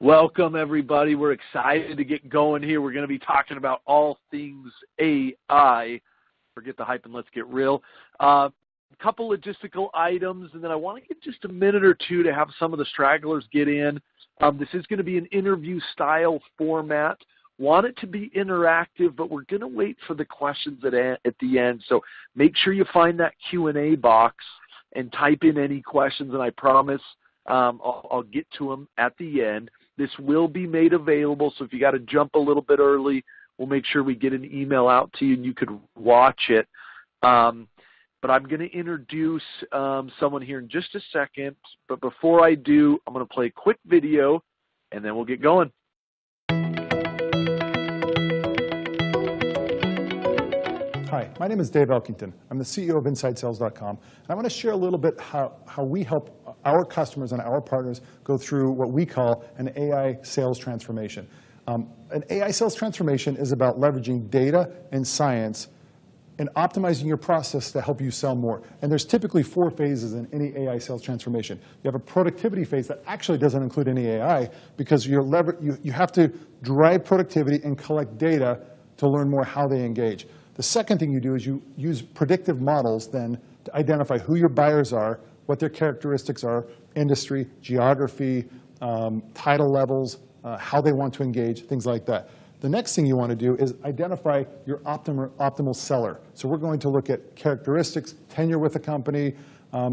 Welcome, everybody. We're excited to get going here. We're going to be talking about all things AI. Forget the hype and let's get real. A couple logistical items, and then I want to get just a minute or two to have some of the stragglers get in. This is going to be an interview-style format. Want it to be interactive, but we're going to wait for the questions at the end. So make sure you find that Q&A box and type in any questions, and I promise I'll get to them at the end. This will be made available, so if you got to jump a little bit early, we'll make sure we get an email out to you and you could watch it. But I'm going to introduce someone here in just a second. But before I do, I'm going to play a quick video, and then we'll get going. Hi, my name is Dave Elkington. I'm the CEO of InsideSales.com. And I want to share a little bit how we help our customers and our partners go through what we call an AI sales transformation. An AI sales transformation is about leveraging data and science and optimizing your process to help you sell more. And there's typically 4 phases in any AI sales transformation. You have a productivity phase that actually doesn't include any AI because you have to drive productivity and collect data to learn more how they engage. The second thing you do is you use predictive models then to identify who your buyers are, what their characteristics are, industry, geography, title levels, how they want to engage, things like that. The next thing you want to do is identify your optimal seller. So we're going to look at characteristics, tenure with the company,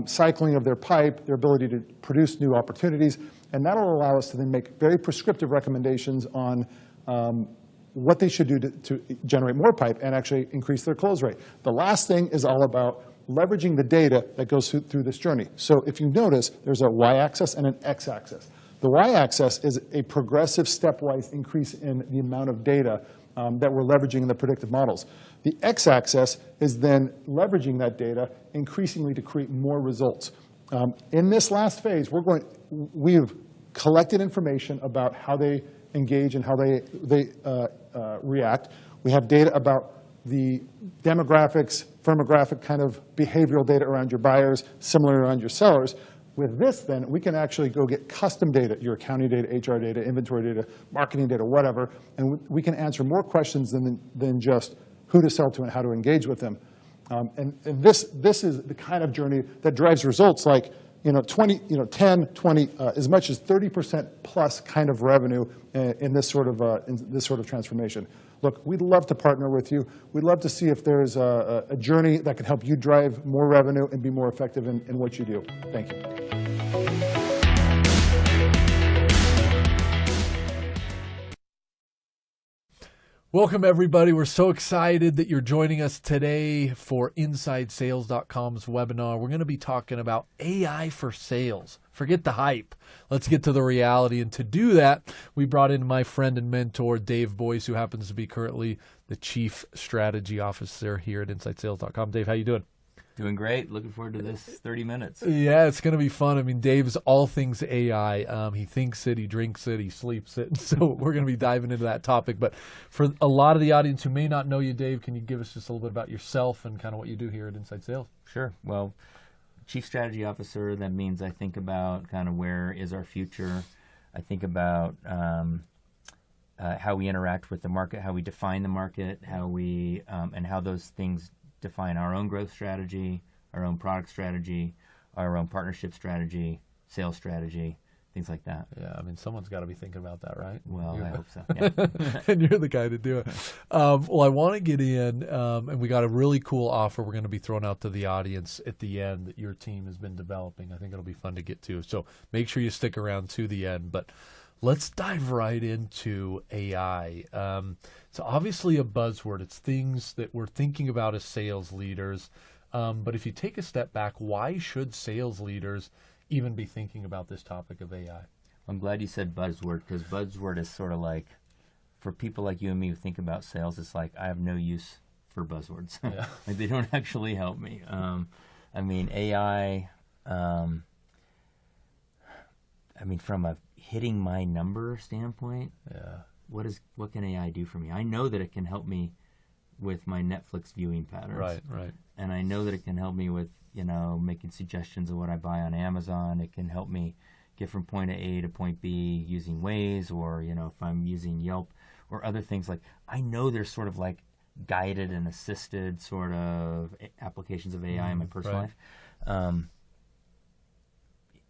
cycling of their pipe, their ability to produce new opportunities, and that will allow us to then make very prescriptive recommendations on what they should do to generate more pipe and actually increase their close rate. The last thing is all about leveraging the data that goes through this journey. So if you notice, there's a y-axis and an x-axis. The y-axis is a progressive stepwise increase in the amount of data that we're leveraging in the predictive models. The x-axis is then leveraging that data increasingly to create more results. In this last phase, we've collected information about how they engage and how they react. We have data about the demographics, firmographic kind of behavioral data around your buyers, similar around your sellers. With this, then, we can actually go get custom data, your accounting data, HR data, inventory data, marketing data, whatever, and we can answer more questions than just who to sell to and how to engage with them. And this is the kind of journey that drives results like 10, 20, as much as 30% plus kind of revenue in this sort of transformation. Look, we'd love to partner with you. We'd love to see if there's a journey that can help you drive more revenue and be more effective in what you do. Thank you. Welcome, everybody. We're so excited that you're joining us today for InsideSales.com's webinar. We're going to be talking about AI for sales. Forget the hype. Let's get to the reality. And to do that, we brought in my friend and mentor, Dave Boyce, who happens to be currently the Chief Strategy Officer here at InsideSales.com. Dave, how you doing? Doing great. Looking forward to this 30 minutes. Yeah, it's going to be fun. I mean, Dave's all things AI. He thinks it, he drinks it, he sleeps it. So we're going to be diving into that topic. But for a lot of the audience who may not know you, Dave, can you give us just a little bit about yourself and kind of what you do here at Inside Sales? Sure. Well, Chief Strategy Officer, that means I think about kind of where is our future. I think about how we interact with the market, how we define the market, how we and how those things define our own growth strategy, our own product strategy, our own partnership strategy, sales strategy, things like that. Yeah, I mean, someone's got to be thinking about that, right? Well, I hope so. Yeah. And you're the guy to do it. Well, I want to get in, and we got a really cool offer we're going to be throwing out to the audience at the end that your team has been developing. I think it'll be fun to get to. So make sure you stick around to the end. But let's dive right into AI. It's obviously a buzzword. It's things that we're thinking about as sales leaders. But if you take a step back, why should sales leaders even be thinking about this topic of AI? I'm glad you said buzzword, because buzzword is sort of like, for people like you and me who think about sales, it's like I have no use for buzzwords. Yeah. Like they don't actually help me. I mean, AI, from a hitting my number standpoint, yeah. What can AI do for me? I know that it can help me with my Netflix viewing patterns. Right. And I know that it can help me with, making suggestions of what I buy on Amazon. It can help me, get from point A to point B using Waze, or if I'm using Yelp or other things, like I know there's sort of like guided and assisted sort of applications of AI in my personal life.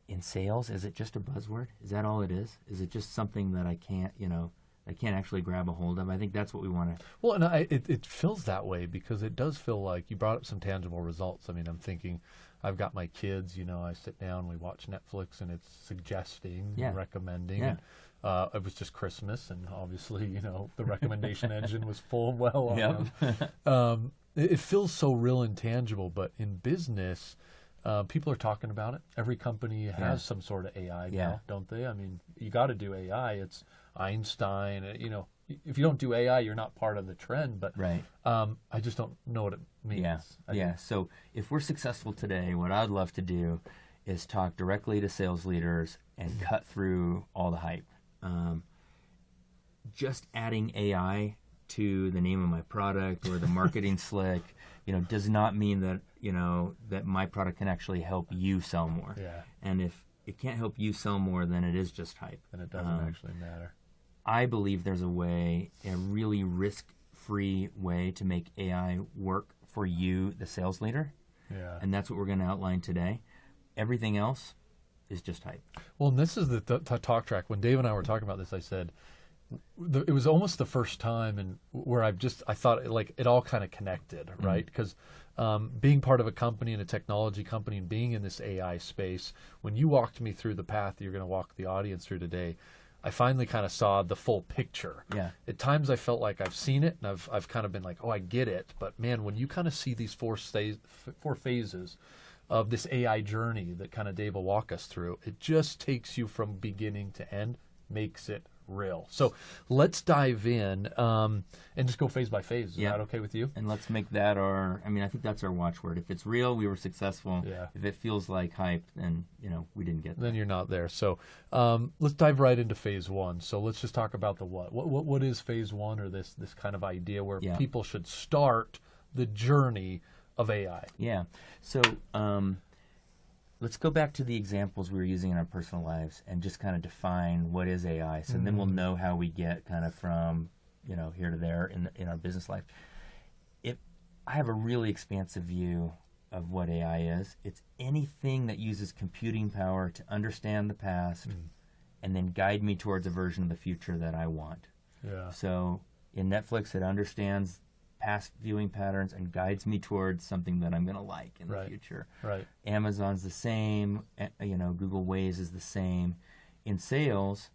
In sales, is it just a buzzword? Is that all it is? Is it just something that I can't actually grab a hold of? I think that's what we want to. Well, and it feels that way because it does feel like you brought up some tangible results. I mean, I'm thinking, I've got my kids, I sit down, we watch Netflix, and it's suggesting, and recommending. Yeah. And, it was just Christmas, and obviously, the recommendation engine was full well on them. It feels so real and tangible, but in business, people are talking about it. Every company has some sort of AI now, don't they? I mean, you got to do AI. It's Einstein. If you don't do AI, you're not part of the trend. But I just don't know what it means. Yeah. So if we're successful today, what I'd love to do is talk directly to sales leaders and cut through all the hype. Just adding AI to the name of my product or the marketing slick, does not mean that that my product can actually help you sell more. Yeah. And if it can't help you sell more, then it is just hype. And it doesn't actually matter. I believe there's a really risk-free way to make AI work for you, the sales leader. Yeah. And that's what we're going to outline today. Everything else is just hype. Well, and this is the talk track. When Dave and I were talking about this, I said, it was almost the first time and where I thought it all kind of connected, right? Because being part of a company and a technology company and being in this AI space, when you walked me through the path that you're going to walk the audience through today, I finally kind of saw the full picture. Yeah. At times I felt like I've seen it and I've kind of been like, oh, I get it. But man, when you kind of see these four phases of this AI journey that kind of Dave will walk us through, it just takes you from beginning to end, makes it real. So let's dive in and just go phase by phase. Is that okay with you? And let's make that I think that's our watchword. If it's real, we were successful. Yeah. If it feels like hype, then, we didn't get there. Then you're not there. So let's dive right into phase one. So let's just talk about the what. What is phase one, or this kind of idea where people should start the journey of AI? Yeah. So let's go back to the examples we were using in our personal lives and just kind of define what is AI. So then we'll know how we get kind of from, here to there in our business life. I have a really expansive view of what AI is. It's anything that uses computing power to understand the past and then guide me towards a version of the future that I want. Yeah. So in Netflix, it understands past viewing patterns and guides me towards something that I'm going to like in the future. Right. Amazon's the same. Google Waze is the same. In sales,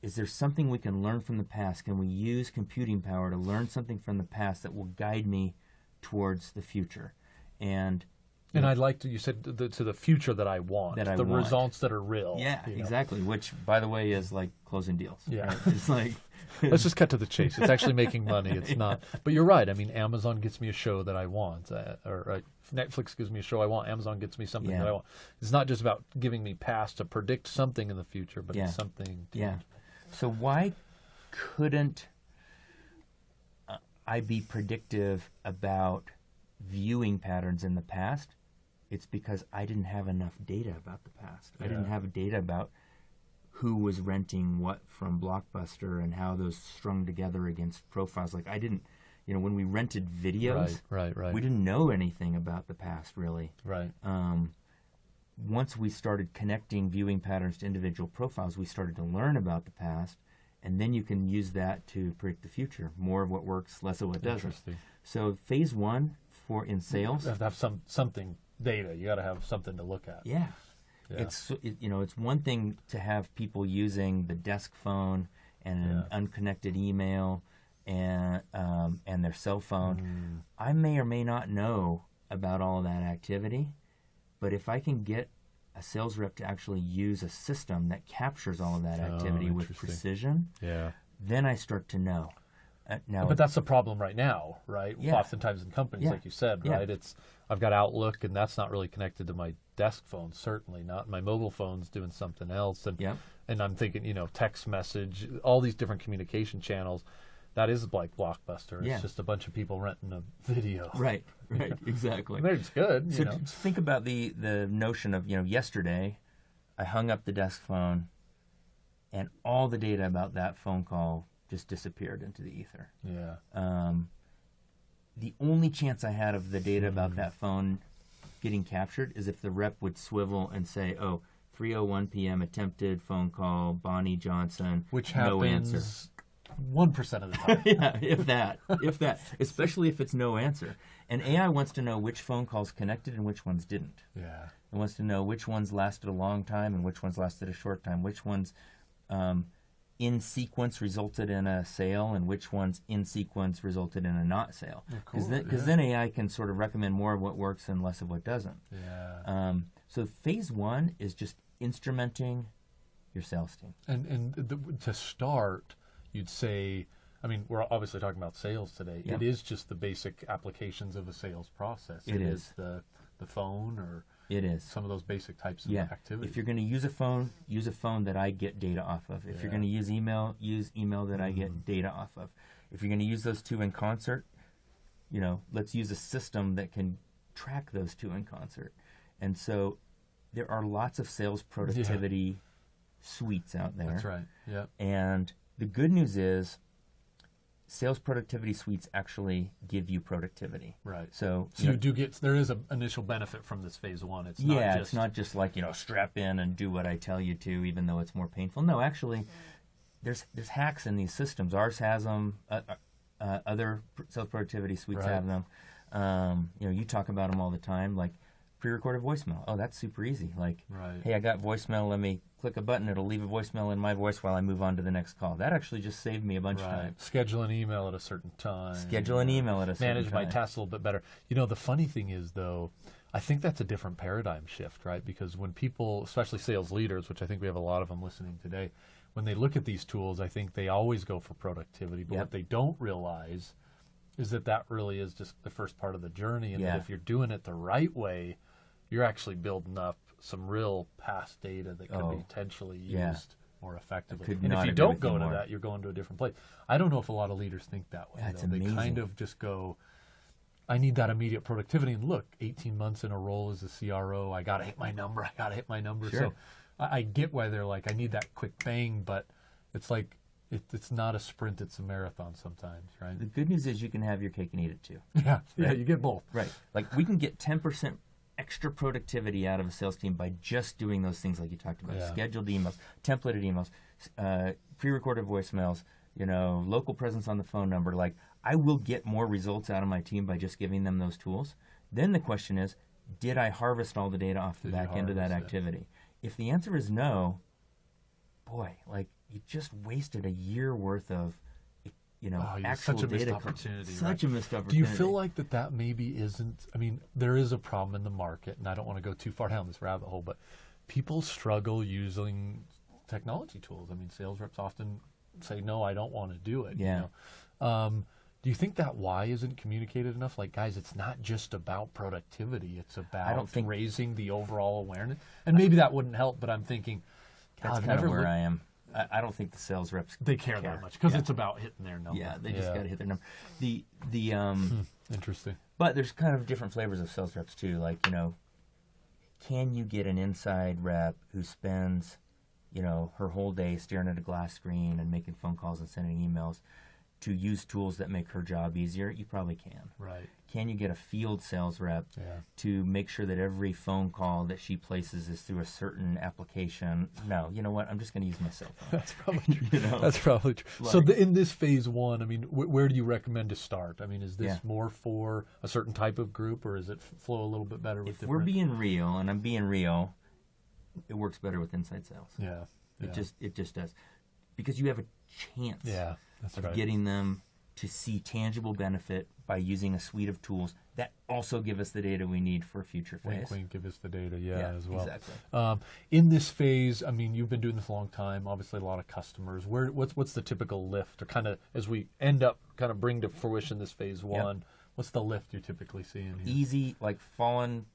is there something we can learn from the past? Can we use computing power to learn something from the past that will guide me towards the future? And I'd like to, you said to the future that I want, results that are real. Yeah, exactly. Which, by the way, is like closing deals. Yeah. Right? It's like, let's just cut to the chase. It's actually making money. It's not. But you're right. I mean, Amazon gets me a show that I want, or Netflix gives me a show I want. Amazon gets me something that I want. It's not just about giving me past to predict something in the future, but it's something. So why couldn't I be predictive about viewing patterns in the past? It's because I didn't have enough data about the past. I didn't have data about who was renting what from Blockbuster and how those strung together against profiles. Like I didn't, when we rented videos, right. we didn't know anything about the past really. Right. Once we started connecting viewing patterns to individual profiles, we started to learn about the past, and then you can use that to predict the future. More of what works, less of what doesn't. Interesting. So phase one in sales, you have to have something data. You got to have something to look at. Yeah. It's one thing to have people using the desk phone and an unconnected email and their cell phone. I may or may not know about all of that activity, but if I can get a sales rep to actually use a system that captures all of that activity with precision, then I start to know. But that's the problem right now, right? Yeah. Oftentimes in companies, like you said, right? I've got Outlook, and that's not really connected to my desk phone. Certainly not. My mobile phone's doing something else, and I'm thinking, text message, all these different communication channels. That is like Blockbuster. It's just a bunch of people renting a video. Right, exactly. It's good. So think about the notion of yesterday, I hung up the desk phone, and all the data about that phone call just disappeared into the ether. Yeah. The only chance I had of the data about that phone getting captured is if the rep would swivel and say, oh, 3:01 p.m. attempted phone call, Bonnie Johnson, Which no answer. happens 1% of the time. Yeah, if that, especially if it's no answer. And AI wants to know which phone calls connected and which ones didn't. Yeah. It wants to know which ones lasted a long time and which ones lasted a short time, which ones in sequence resulted in a sale and which ones in sequence resulted in a not sale. Because then AI can sort of recommend more of what works and less of what doesn't. Yeah. So phase one is just instrumenting your sales team. And to start, you'd say, I mean, we're obviously talking about sales today. Yep. It is just the basic applications of a sales process. It is the phone or it is some of those basic types of activities. If you're going to use a phone that I get data off of. If you're going to use email that I get data off of. If you're going to use those two in concert, let's use a system that can track those two in concert. And so there are lots of sales productivity suites out there. That's right. Yeah. And the good news is sales productivity suites actually give you productivity. Right. So you do get, there is an initial benefit from this phase one. It's not just, it's not just like, strap in and do what I tell you to, even though it's more painful. No, actually, there's hacks in these systems. Ours has them. Other sales productivity suites have them. You talk about them all the time, like pre-recorded voicemail. Oh, that's super easy. Like, hey, I got voicemail. Let me click a button. It'll leave a voicemail in my voice while I move on to the next call. That actually just saved me a bunch of time. Schedule an email at a certain time. Manage my tasks a little bit better. The funny thing is, though, I think that's a different paradigm shift, right? Because when people, especially sales leaders, which I think we have a lot of them listening today, when they look at these tools, I think they always go for productivity. But what they don't realize is that really is just the first part of the journey. And that if you're doing it the right way, you're actually building up some real past data that could be potentially used more effectively. And if you don't go to that, you're going to a different place. I don't know if a lot of leaders think that way. That's amazing. They kind of just go, I need that immediate productivity. And look, 18 months in a role as a CRO, I got to hit my number. Sure. So I get why they're like, I need that quick bang, but it's like, it's not a sprint, it's a marathon sometimes, right? The good news is you can have your cake and eat it too. Yeah, you get both. Right. Like we can get 10% extra productivity out of a sales team by just doing those things like you talked about. Scheduled emails, templated emails, pre-recorded voicemails, local presence on the phone number. Like I will get more results out of my team by just giving them those tools. Then the question is, did I harvest all the data off the back end of that activity? If the answer is no, boy, like you just wasted a year worth of actual such a missed data. Opportunity. Such a missed opportunity. Do you feel like that maybe isn't, I mean, there is a problem in the market, and I don't want to go too far down this rabbit hole, but people struggle using technology tools. I mean, sales reps often say, no, I don't want to do it. Yeah. Do you think that why isn't communicated enough? Like, guys, it's not just about productivity. It's about raising the overall awareness. And maybe that wouldn't help, but I'm thinking, that's kind of where I am. I don't think the sales reps care that much because it's about hitting their number. Yeah, they just got to hit their number. Interesting. But there's kind of different flavors of sales reps too. Like, can you get an inside rep who spends, her whole day staring at a glass screen and making phone calls and sending emails to use tools that make her job easier? You probably can. Right. Can you get a field sales rep to make sure that every phone call that she places is through a certain application? No, you know what? I'm just going to use my cell phone. That's probably true. That's probably true. Like, so in this phase one, I mean, where do you recommend to start? I mean, is this more for a certain type of group, or is it flow a little bit better with different? If we're being real, and I'm being real, it works better with inside sales. Yeah. It just does. Because you have a chance of getting them to see tangible benefit by using a suite of tools that also give us the data we need for a future phase. Wink, give us the data, as well. Exactly. In this phase, I mean, you've been doing this a long time, obviously a lot of customers. What's the typical lift, or kind of, as we end up kind of bring to fruition this phase one, what's the lift you're typically seeing here? Easy, like falling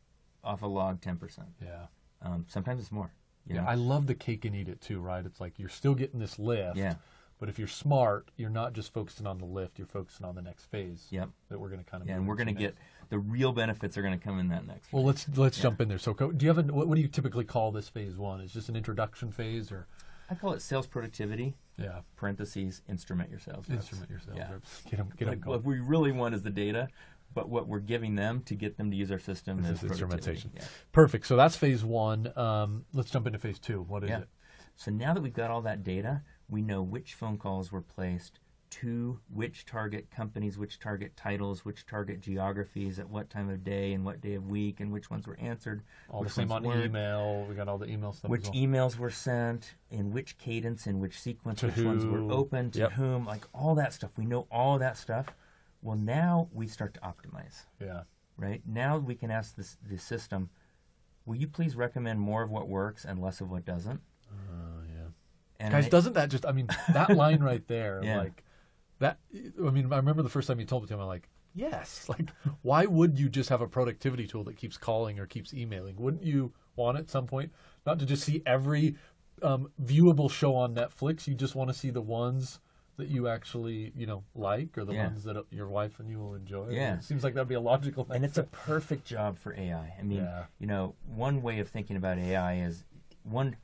off a log 10%. Yeah. Sometimes it's more. I love the cake and eat it too, right? It's like you're still getting this lift. Yeah. But if you're smart, you're not just focusing on the lift, you're focusing on the next phase. Yep. That we're going to kind of. Yeah, and we're going to get the real benefits are going to come in that next. Well, let's jump in there. So, do you have what do you typically call this phase one? Is just an introduction phase, or? I call it sales productivity. Yeah. Parentheses, instrument your sales reps. Instrument your sales Yeah. reps. Get them going. What we really want is the data, but what we're giving them to get them to use our system is instrumentation. Yeah. Perfect. So that's phase one. Let's jump into phase two. What is it? So now that we've got all that data, we know which phone calls were placed to which target companies, which target titles, which target geographies, at what time of day and what day of week, and which ones were answered. All the same on email. We got all the email stuff. Which emails were sent, in which cadence, in which sequence, which ones were open, to whom, like all that stuff. We know all that stuff. Well, now we start to optimize. Yeah. Right? Now we can ask the system, will you please recommend more of what works and less of what doesn't? Yeah. And Guys, doesn't that just, I mean, that line right there, Yeah. like, that, I mean, I remember the first time you told me to him, I'm like, yes. Like, why would you just have a productivity tool that keeps calling or keeps emailing? Wouldn't you want at some point not to just see every viewable show on Netflix? You just want to see the ones that you actually, like, or the ones that your wife and you will enjoy. Yeah. It seems like that'd be a logical thing. And it's a perfect job for AI. I mean, one way of thinking about AI is one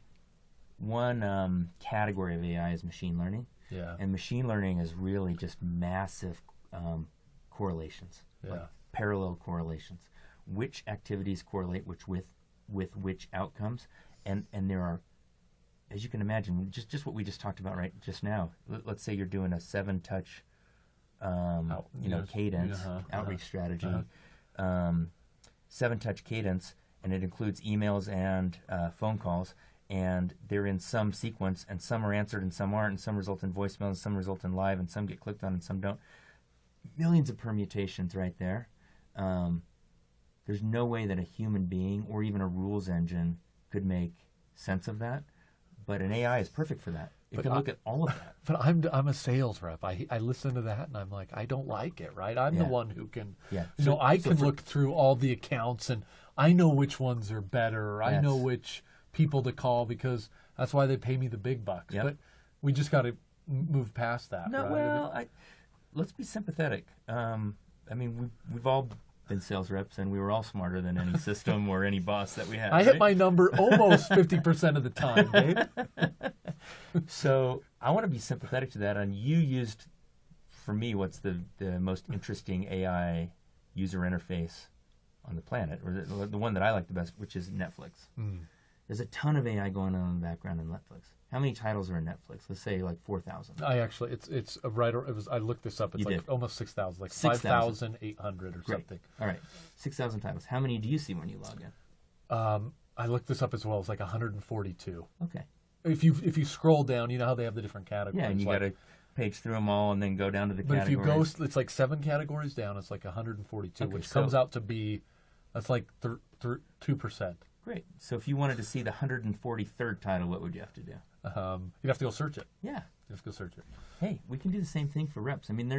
category of AI is machine learning. Yeah. And machine learning is really just massive correlations, like parallel correlations. Which activities correlate with which outcomes, and there are, as you can imagine, just what we just talked about right just now. Let's say you're doing a 7-touch, cadence outreach strategy, 7-touch cadence, and it includes emails and phone calls. And they're in some sequence, and some are answered and some aren't, and some result in voicemail, and some result in live, and some get clicked on and some don't. Millions of permutations right there. There's no way that a human being or even a rules engine could make sense of that. But an AI is perfect for that. It can look at all of that. But I'm a sales rep. I listen to that and I'm like, I don't like it, right? I'm the one who can, I can look through all the accounts and I know which ones are better. Or I know which people to call because that's why they pay me the big bucks. But we just got to move past that. No, right? well, let's be sympathetic. I mean, we've all been sales reps, and we were all smarter than any system or any boss that we had. I hit my number almost 50% of the time, Dave. So I want to be sympathetic to that. And you used, for me, what's the most interesting AI user interface on the planet, or the one that I like the best, which is Netflix. There's a ton of AI going on in the background in Netflix. How many titles are in Netflix? Let's say like 4,000. I actually, it's a writer. It was. I looked this up. It's like almost 6,000, like 5,800 or something. All right, 6,000 titles. How many do you see when you log in? I looked this up as well. It's like 142. Okay. If you scroll down, you know how they have the different categories. Yeah, and you got to page through them all and then go down to the categories. But if you go, it's like 7 categories down. It's like 142, which comes out to be, that's like 2%. Great. So if you wanted to see the 143rd title, what would you have to do? You'd have to go search it. Yeah. You have to go search it. Hey, we can do the same thing for reps. I mean,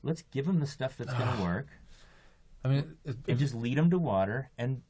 let's give them the stuff that's going to work. I mean, and just lead them to water. And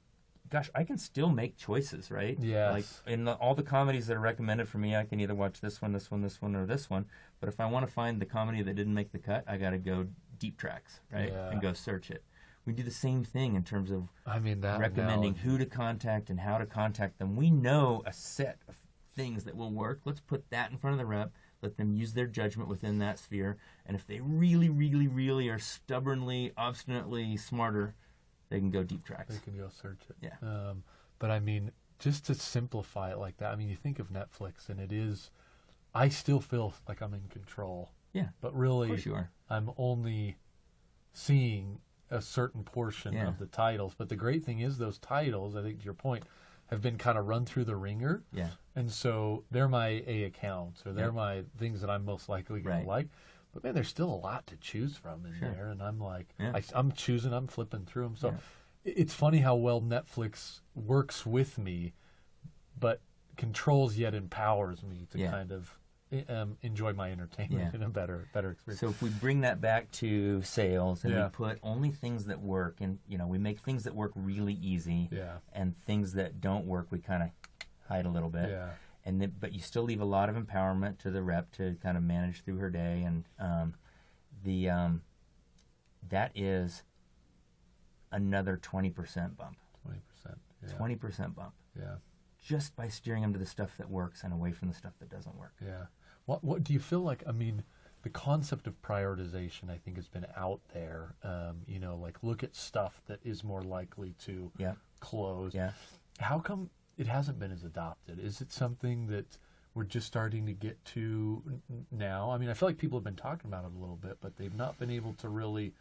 gosh, I can still make choices, right? Yes. Like in all the comedies that are recommended for me, I can either watch this one, or this one. But if I want to find the comedy that didn't make the cut, I got to go deep tracks, right? Yeah. And go search it. We do the same thing in terms of that recommending who to contact and how to contact them. We know a set of things that will work. Let's put that in front of the rep. Let them use their judgment within that sphere. And if they really, really, really are stubbornly, obstinately smarter, they can go deep tracks. They can go search it. Yeah. But I mean, just to simplify it like that, I mean, you think of Netflix and it is, I still feel like I'm in control. Yeah. But really, of course you are. I'm only seeing a certain portion of the titles. But the great thing is those titles, I think to your point, have been kind of run through the ringer. Yeah. And so they're my A accounts, or they're my things that I'm most likely going to like. But man, there's still a lot to choose from in there. And I'm like, I'm choosing, I'm flipping through them. So it's funny how well Netflix works with me, but controls yet empowers me to kind of enjoy my entertainment in a better experience. So if we bring that back to sales and we put only things that work, and we make things that work really easy, and things that don't work we kind of hide a little bit. and then, but you still leave a lot of empowerment to the rep to kind of manage through her day, and that is another 20% bump. 20%. Yeah. 20% bump. Yeah. Just by steering them to the stuff that works and away from the stuff that doesn't work. Yeah. What do you feel like? I mean, the concept of prioritization, I think, has been out there. You know, like look at stuff that is more likely to close. Yeah. How come it hasn't been as adopted? Is it something that we're just starting to get to now? I mean, I feel like people have been talking about it a little bit, but they've not been able to really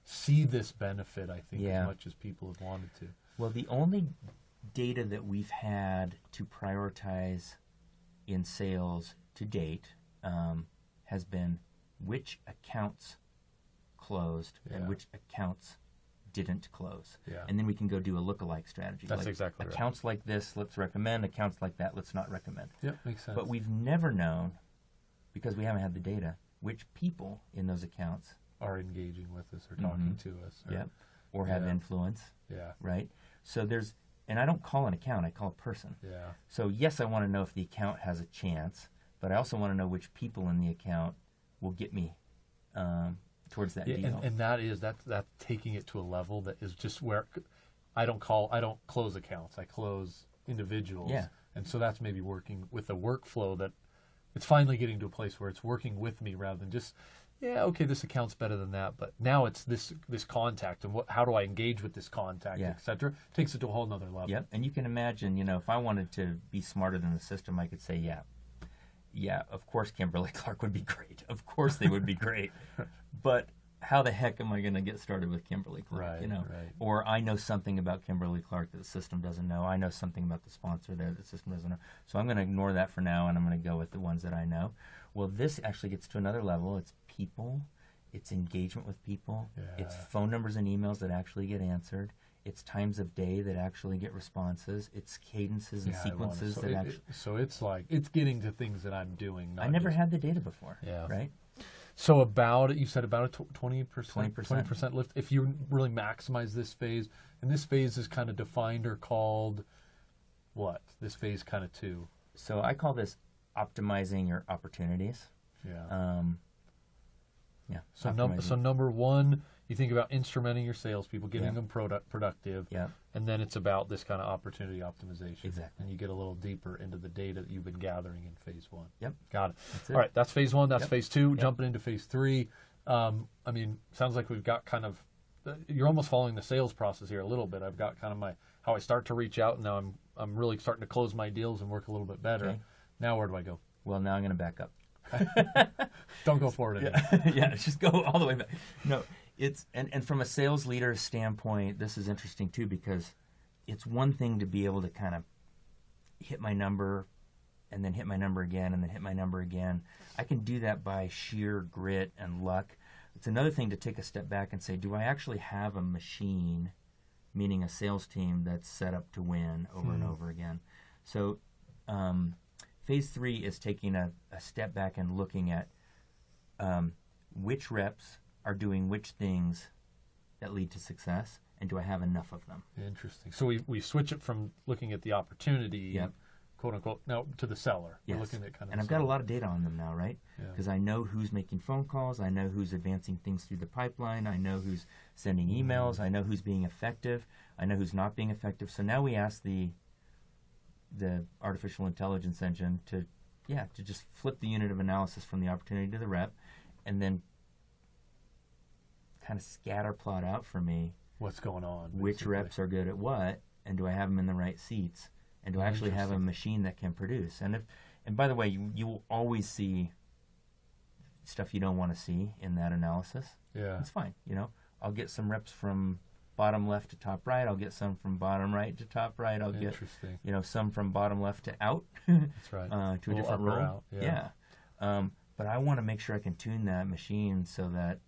see this benefit, I think, as much as people have wanted to. Well, the only data that we've had to prioritize in sales to date has been which accounts closed and which accounts didn't close. Yeah. And then we can go do a lookalike strategy. That's like, exactly right. Accounts like this, let's recommend. Accounts like that, let's not recommend. Yep, makes sense. But we've never known, because we haven't had the data, which people in those accounts are engaging with us or talking to us. Or have influence. Yeah. Right? So there's, and I don't call an account, I call a person. Yeah. So yes, I want to know if the account has a chance, but I also want to know which people in the account will get me towards that deal. And that's taking it to a level that is just where I don't close accounts, I close individuals. Yeah. And so that's maybe working with a workflow that it's finally getting to a place where it's working with me rather than just, okay, this account's better than that, but now it's this contact and how do I engage with this contact, et cetera. Takes it to a whole nother level. Yep. And you can imagine, if I wanted to be smarter than the system, I could say, of course Kimberly Clark would be great. Of course they would be great. But how the heck am I going to get started with Kimberly Clark? Right. Or I know something about Kimberly Clark that the system doesn't know. I know something about the sponsor that the system doesn't know. So I'm going to ignore that for now, and I'm going to go with the ones that I know. Well, this actually gets to another level. It's people. It's engagement with people. Yeah. It's phone numbers and emails that actually get answered. It's times of day that actually get responses. It's cadences and sequences that actually. So it's like it's getting to things that I'm doing. I never had the data before. Yeah. Right. So you said about a 20% lift. If you really maximize this phase, and this phase is kind of defined or called what? This phase kind of 2. So I call this optimizing your opportunities. Yeah. So optimizing. number 1, you think about instrumenting your salespeople, getting them productive. Yeah. And then it's about this kind of opportunity optimization. Exactly. And you get a little deeper into the data that you've been gathering in phase 1. Yep. Got it. That's it. All right, that's phase 1. That's phase 2. Yep. Jumping into phase 3. I mean, sounds like we've got kind of, you're almost following the sales process here a little bit. I've got kind of how I start to reach out, and now I'm really starting to close my deals and work a little bit better. Okay. Now where do I go? Well, now I'm going to back up. Don't go forward anymore. Yeah, just go all the way back. No, it's and from a sales leader standpoint, this is interesting too, because it's one thing to be able to kind of hit my number and then hit my number again and then hit my number again. I can do that by sheer grit and luck. It's another thing to take a step back and say, do I actually have a machine, meaning a sales team that's set up to win over and over again? So phase 3 is taking a step back and looking at which reps are doing which things that lead to success, and do I have enough of them? Interesting. So we switch it from looking at the opportunity, quote unquote, now to the seller. Yes. We're looking at kind of. And I've got a lot of data on them now, right? Because I know who's making phone calls, I know who's advancing things through the pipeline, I know who's sending emails, I know who's being effective, I know who's not being effective. So now we ask the artificial intelligence engine to just flip the unit of analysis from the opportunity to the rep, and then kind of scatter plot out for me what's going on, which reps are good at what, and do I have them in the right seats, and do I actually have a machine that can produce? And by the way, you will always see stuff you don't want to see in that analysis. Yeah, it's fine. I'll get some reps from bottom left to top right. I'll get some from bottom right to top right. I'll get some from bottom left to out. That's right. To a different role. Out. Yeah. But I want to make sure I can tune that machine so that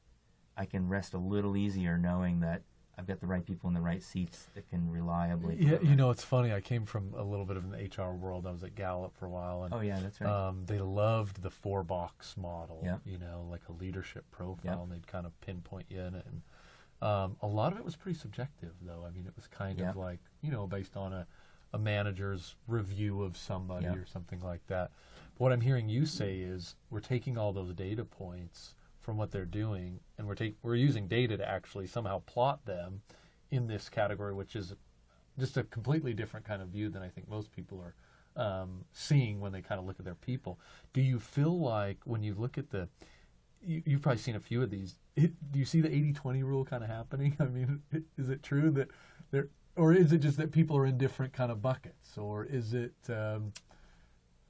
I can rest a little easier knowing that I've got the right people in the right seats that can reliably. Yeah, it's funny. I came from a little bit of an HR world. I was at Gallup for a while. And, oh, yeah, that's right. They loved the 4-box model, yeah. Like a leadership profile, yeah. and they'd kind of pinpoint you in it. And a lot of it was pretty subjective, though. I mean, it was kind of like, based on a manager's review of somebody or something like that. But what I'm hearing you say is we're taking all those data points from what they're doing, and we're using data to actually somehow plot them in this category, which is just a completely different kind of view than I think most people are seeing when they kind of look at their people. Do you feel like when you look at you've probably seen a few of these, do you see the 80-20 rule kind of happening? I mean, is it true that or is it just that people are in different kind of buckets, or is it?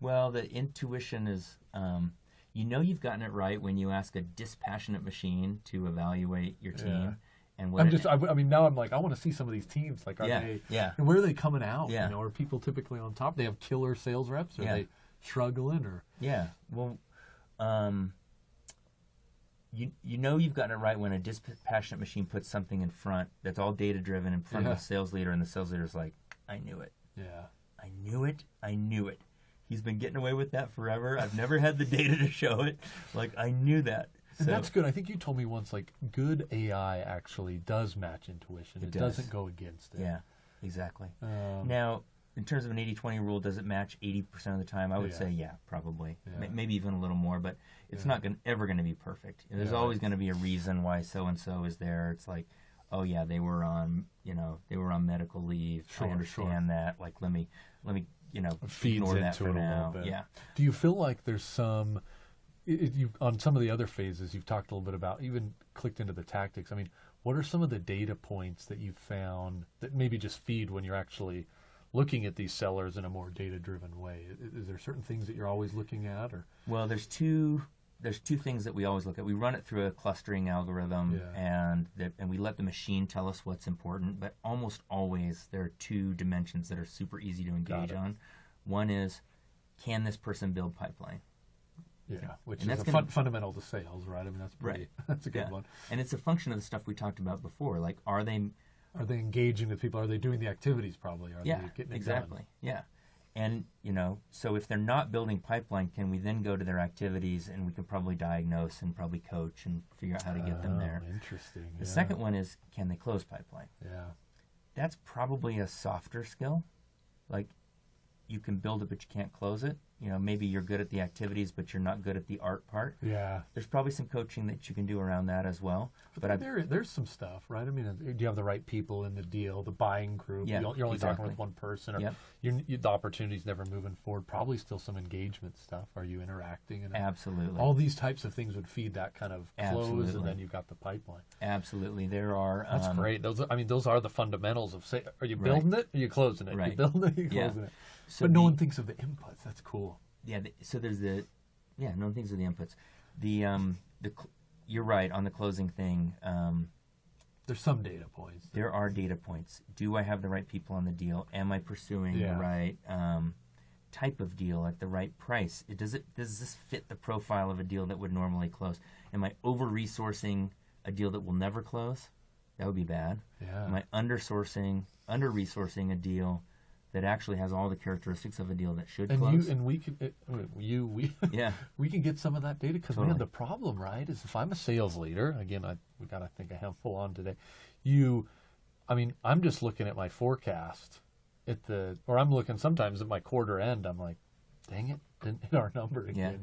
Well, the intuition is, you've gotten it right when you ask a dispassionate machine to evaluate your team. And now I'm like, I want to see some of these teams. Like, are they? Yeah. And where are they coming out? Yeah. Are people typically on top? They have killer sales reps. Are they struggling? Or well, you've gotten it right when a dispassionate machine puts something in front that's all data driven in front of the sales leader, and the sales leader's like, I knew it. Yeah. I knew it. He's been getting away with that forever. I've never had the data to show it. Like, I knew that. And that's good. I think you told me once, like, good AI actually does match intuition. It doesn't go against it. Yeah, exactly. Now, in terms of an 80-20 rule, does it match 80% of the time? I would say, probably. Yeah. Maybe even a little more, but it's not ever going to be perfect. There's always going to be a reason why so-and-so is there. It's like, oh, yeah, they were on medical leave. I understand that. Like, let me feeds ignore that into for it a now. little bit. Yeah. Do you feel like there's some? On some of the other phases, you've talked a little bit about, even clicked into the tactics. I mean, what are some of the data points that you've found that maybe just feed when you're actually looking at these sellers in a more data-driven way? Is there certain things that you're always looking at? Or Well, there's two things that we always look at. We run it through a clustering algorithm, and we let the machine tell us what's important, but almost always there are two dimensions that are super easy to engage on. One is, can this person build pipeline? Yeah, which is fundamental to sales, right? I mean, that's a good one. And it's a function of the stuff we talked about before. Like, are they engaging with people? Are they doing the activities probably? Are they getting it done? Yeah. And, so if they're not building pipeline, can we then go to their activities, and we can probably diagnose and probably coach and figure out how to get them there. Interesting. The second one is, can they close pipeline? Yeah. That's probably a softer skill. Like, you can build it, but you can't close it. Maybe you're good at the activities, but you're not good at the art part. Yeah. There's probably some coaching that you can do around that as well. But there's some stuff, right? I mean, do you have the right people in the deal, the buying group? Yeah, you're only talking with one person, or the opportunity's never moving forward. Probably still some engagement stuff. Are you interacting? Absolutely. All these types of things would feed that kind of close, and then you've got the pipeline. Absolutely. There are... That's great. Those are the fundamentals of say. Are you building it? Or are you closing it? Right. You building it? Or you closing it? So but no one thinks of the inputs. That's cool. Yeah. So there's no one thinks of the inputs. You're right on the closing thing. There's some data points. There are data points. Do I have the right people on the deal? Am I pursuing the right type of deal at the right price? Does this fit the profile of a deal that would normally close? Am I over-resourcing a deal that will never close? That would be bad. Yeah. Am I under-resourcing a deal that actually has all the characteristics of a deal that should close? We can get some of that data, because man, the problem, right, is if I'm a sales leader, again, we got to think a handful on today. I'm just looking at my forecast or I'm looking sometimes at my quarter end. I'm like, dang it, didn't hit our number again,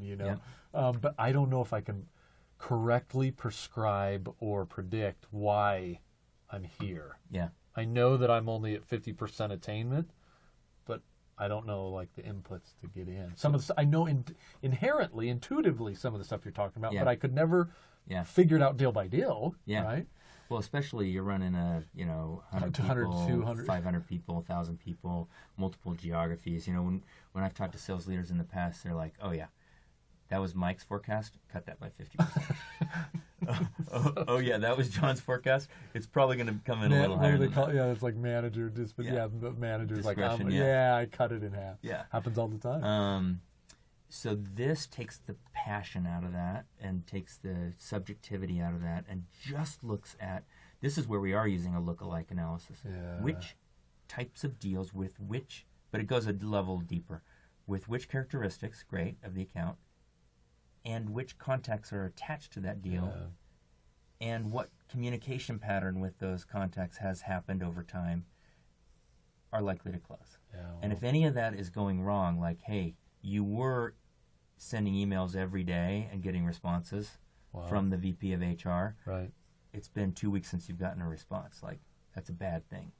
But I don't know if I can correctly prescribe or predict why I'm here. Yeah. I know that I'm only at 50% attainment, but I don't know like the inputs to get in. Some of the, I know inherently, intuitively, some of the stuff you're talking about, but I could never figure it out deal by deal. Yeah. Right. Well, especially you're running 100 200, people, 200. 500 people, 1,000 people, multiple geographies. When I've talked to sales leaders in the past, they're like, oh yeah, that was Mike's forecast. Cut that by 50%. oh yeah, that was John's forecast. It's probably going to come in a little higher. It's like manager. But manager's like, I cut it in half. Yeah, happens all the time. So this takes the passion out of that and takes the subjectivity out of that and just looks at, this is where we are using a lookalike analysis. Yeah. Which types of deals with which, but it goes a level deeper, with which characteristics, great, of the account, and which contacts are attached to that deal, and what communication pattern with those contacts has happened over time, are likely to close. Yeah, And if any of that is going wrong, like, hey, you were sending emails every day and getting responses from the VP of HR. Right. It's been 2 weeks since you've gotten a response. Like, that's a bad thing.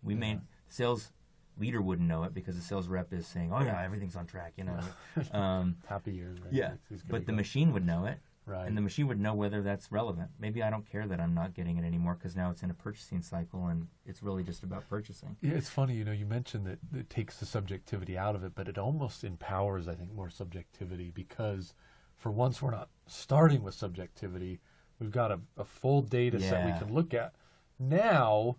Sales leader wouldn't know it because the sales rep is saying, oh yeah, everything's on track, you know. Happy years. Right? Yeah, but the machine would know it. Right. And the machine would know whether that's relevant. Maybe I don't care that I'm not getting it anymore because now it's in a purchasing cycle and it's really just about purchasing. Yeah, it's funny, you know, you mentioned that it takes the subjectivity out of it, but it almost empowers, I think, more subjectivity because for once we're not starting with subjectivity. We've got a full data set we can look at. Now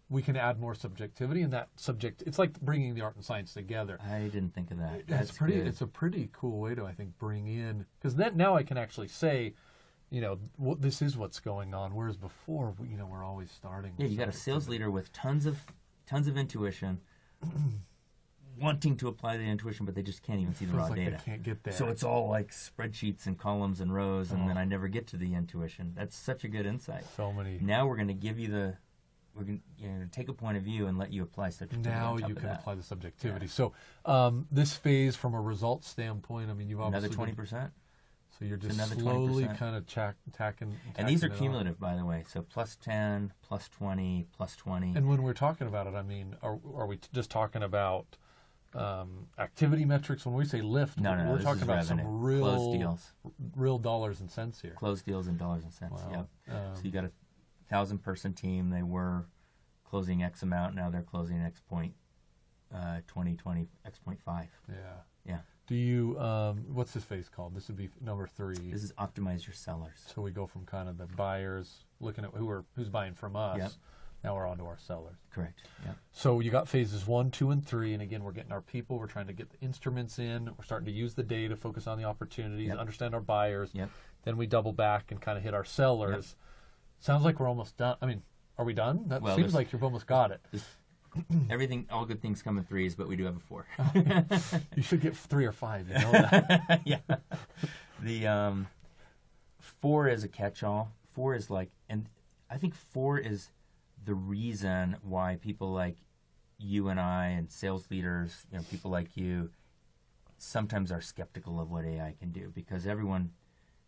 we can add more subjectivity, and that subject, it's like bringing the art and science together. I didn't think of that. It's a pretty cool way to, I think, bring in, because then now I can actually say, you know, this is what's going on, whereas before, you know, we're always starting. Yeah, you got a sales leader with tons of intuition, wanting to apply the intuition, but they just can't even see the raw data. They can't get there. So it's all like spreadsheets and columns and rows, and then I never get to the intuition. That's such a good insight. So many. Now we're going to give you we're going to take a point of view and let you apply subjectivity. Now you can apply the subjectivity. Yeah. So this phase, from a results standpoint, I mean, you've obviously another 20%. So you're just slowly kind of tacking. And these are cumulative, by the way. So plus 10, plus 20, plus 20. And when we're talking about it, I mean, are we just talking about activity metrics? When we say lift, we're talking about revenue. Some real closed deals, real dollars and cents here. Closed deals in dollars and cents. Wow. Yep. So you got a 1,000-person team. They were closing X amount. Now they're closing X point 2020 X point 5. Yeah. Yeah. Do you what's this phase called? This would be number 3. This is optimize your sellers. So we go from kind of the buyers looking at who's buying from us. Yep. Now we're on to our sellers. Correct. Yeah. So you got phases 1, 2, and 3, and again, we're getting our people. We're trying to get the instruments in. We're starting to use the data, focus on the opportunities, understand our buyers. Yep. Then we double back and kind of hit our sellers. Yep. Sounds like we're almost done. I mean, are we done? That seems like you've almost got it. Everything, all good things come in 3s, but we do have a 4. You should get 3 or 5. You know that. Yeah. The 4 is a catch-all. 4 is like, and I think 4 is the reason why people like you and I and sales leaders, you know, people like you, sometimes are skeptical of what AI can do because everyone,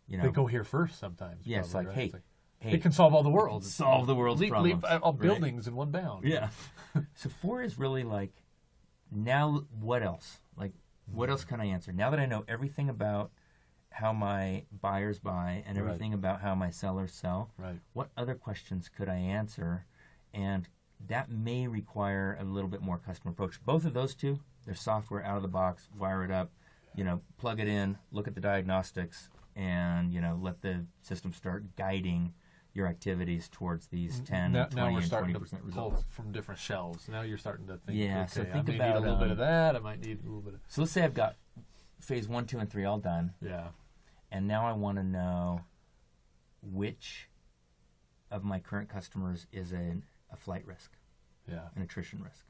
you know, they go here first sometimes. Yes, probably, like, right? hey, it can solve all the world's problems. Leap all buildings in one bound. Yeah. So 4 is really like, now what else? Like, what else can I answer? Now that I know everything about how my buyers buy and everything about how my sellers sell, what other questions could I answer? And that may require a little bit more customer approach. Both of those two, they're software out of the box, wire it up, you know, plug it in, look at the diagnostics, and, you know, let the system start guiding your activities towards these 10, 20, and 20% results. Pull from different shelves. Now you're starting to think, yeah, okay, so think I may about need a little bit of that. I might need a little bit of... So let's say I've got phase 1, 2, and 3 all done. Yeah. And now I want to know which of my current customers is a flight risk, an attrition risk.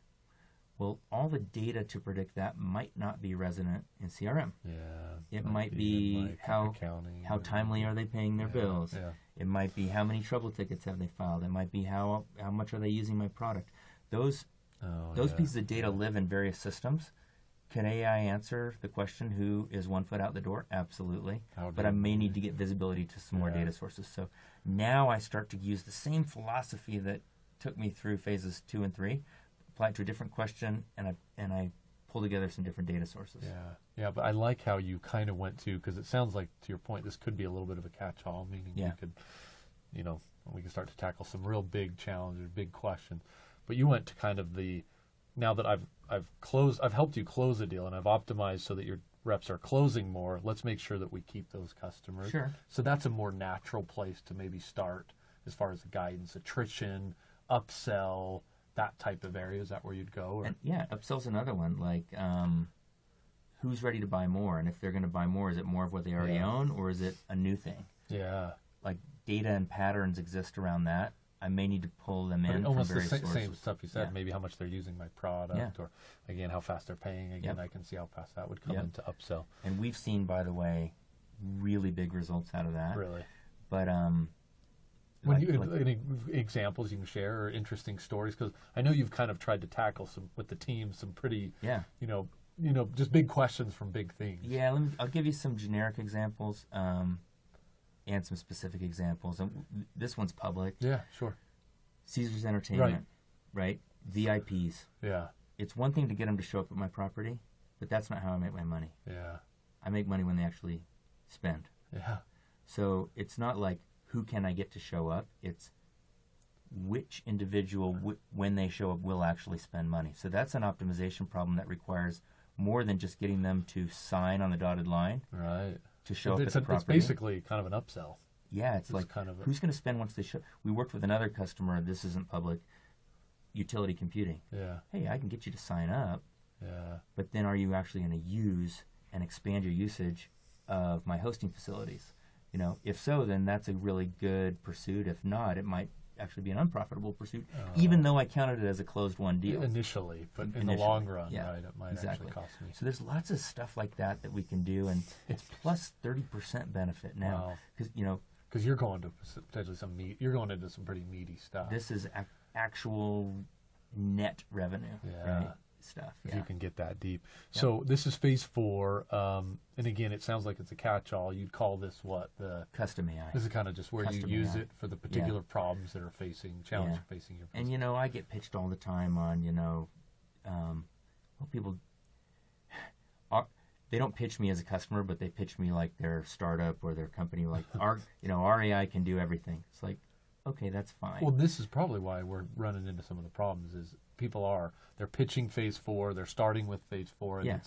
Well, all the data to predict that might not be resident in CRM. Yeah. It might be how timely are they paying their bills. Yeah. It might be how many trouble tickets have they filed. It might be how much are they using my product. Those pieces of data live in various systems. Can AI answer the question, who is 1 foot out the door? Absolutely. But I may need to get visibility to some more data sources. So now I start to use the same philosophy that took me through phases 2 and 3, apply it to a different question, and I pull together some different data sources. Yeah, but I like how you kind of went to, because it sounds like, to your point, this could be a little bit of a catch-all, meaning you could, you know, we can start to tackle some real big challenges, big questions. But you went to kind of the, now that I've helped you close a deal and I've optimized so that your reps are closing more, let's make sure that we keep those customers. Sure. So that's a more natural place to maybe start as far as guidance, attrition, upsell, that type of area. Is that where you'd go? Or? And upsell's another one. Like, who's ready to buy more? And if they're going to buy more, is it more of what they already own, or is it a new thing? Yeah. Like, data and patterns exist around that. I may need to pull them in from various sources. Same stuff you said. Maybe how much they're using my product, or again how fast they're paying. Again, I can see how fast that would come into upsell. And we've sseen, by the way, really big results out of that. Really. But When any examples you can share or interesting stories? Because I know you've kind of tried to tackle some with the team some pretty, just big questions from big things. Yeah, I'll give you some generic examples and some specific examples. And this one's public. Yeah, sure. Caesars Entertainment, right? VIPs. Yeah. It's one thing to get them to show up at my property, but that's not how I make my money. Yeah. I make money when they actually spend. Yeah. So it's not like who can I get to show up? It's which individual, when they show up, will actually spend money. So that's an optimization problem that requires more than just getting them to sign on the dotted line. Right. To show up at the property. It's basically kind of an upsell. Yeah, it's like kind of who's going to spend once they show. We worked with another customer. This isn't public. Utility computing. Yeah. Hey, I can get you to sign up. Yeah. But then, are you actually going to use and expand your usage of my hosting facilities? If so, then that's a really good pursuit. If not, it might actually be an unprofitable pursuit, even though I counted it as a closed-won deal. Initially, but in the long run, right, it might actually cost me. So there's lots of stuff like that we can do, and it's plus 30% benefit now. Because you're going to potentially you're going into some pretty meaty stuff. This is actual net revenue, right? Stuff. If you can get that deep. So this is phase 4, and again, it sounds like it's a catch-all. You'd call this what? The custom AI. This is kind of just where Custom you use AI. it for the particular problems that are challenges facing your business. And I get pitched all the time on, people. They don't pitch me as a customer, but they pitch me like their startup or their company. Like our AI can do everything. It's like, okay, that's fine. Well, this is probably why we're running into some of the problems. Is they're pitching phase 4, they're starting with phase 4, and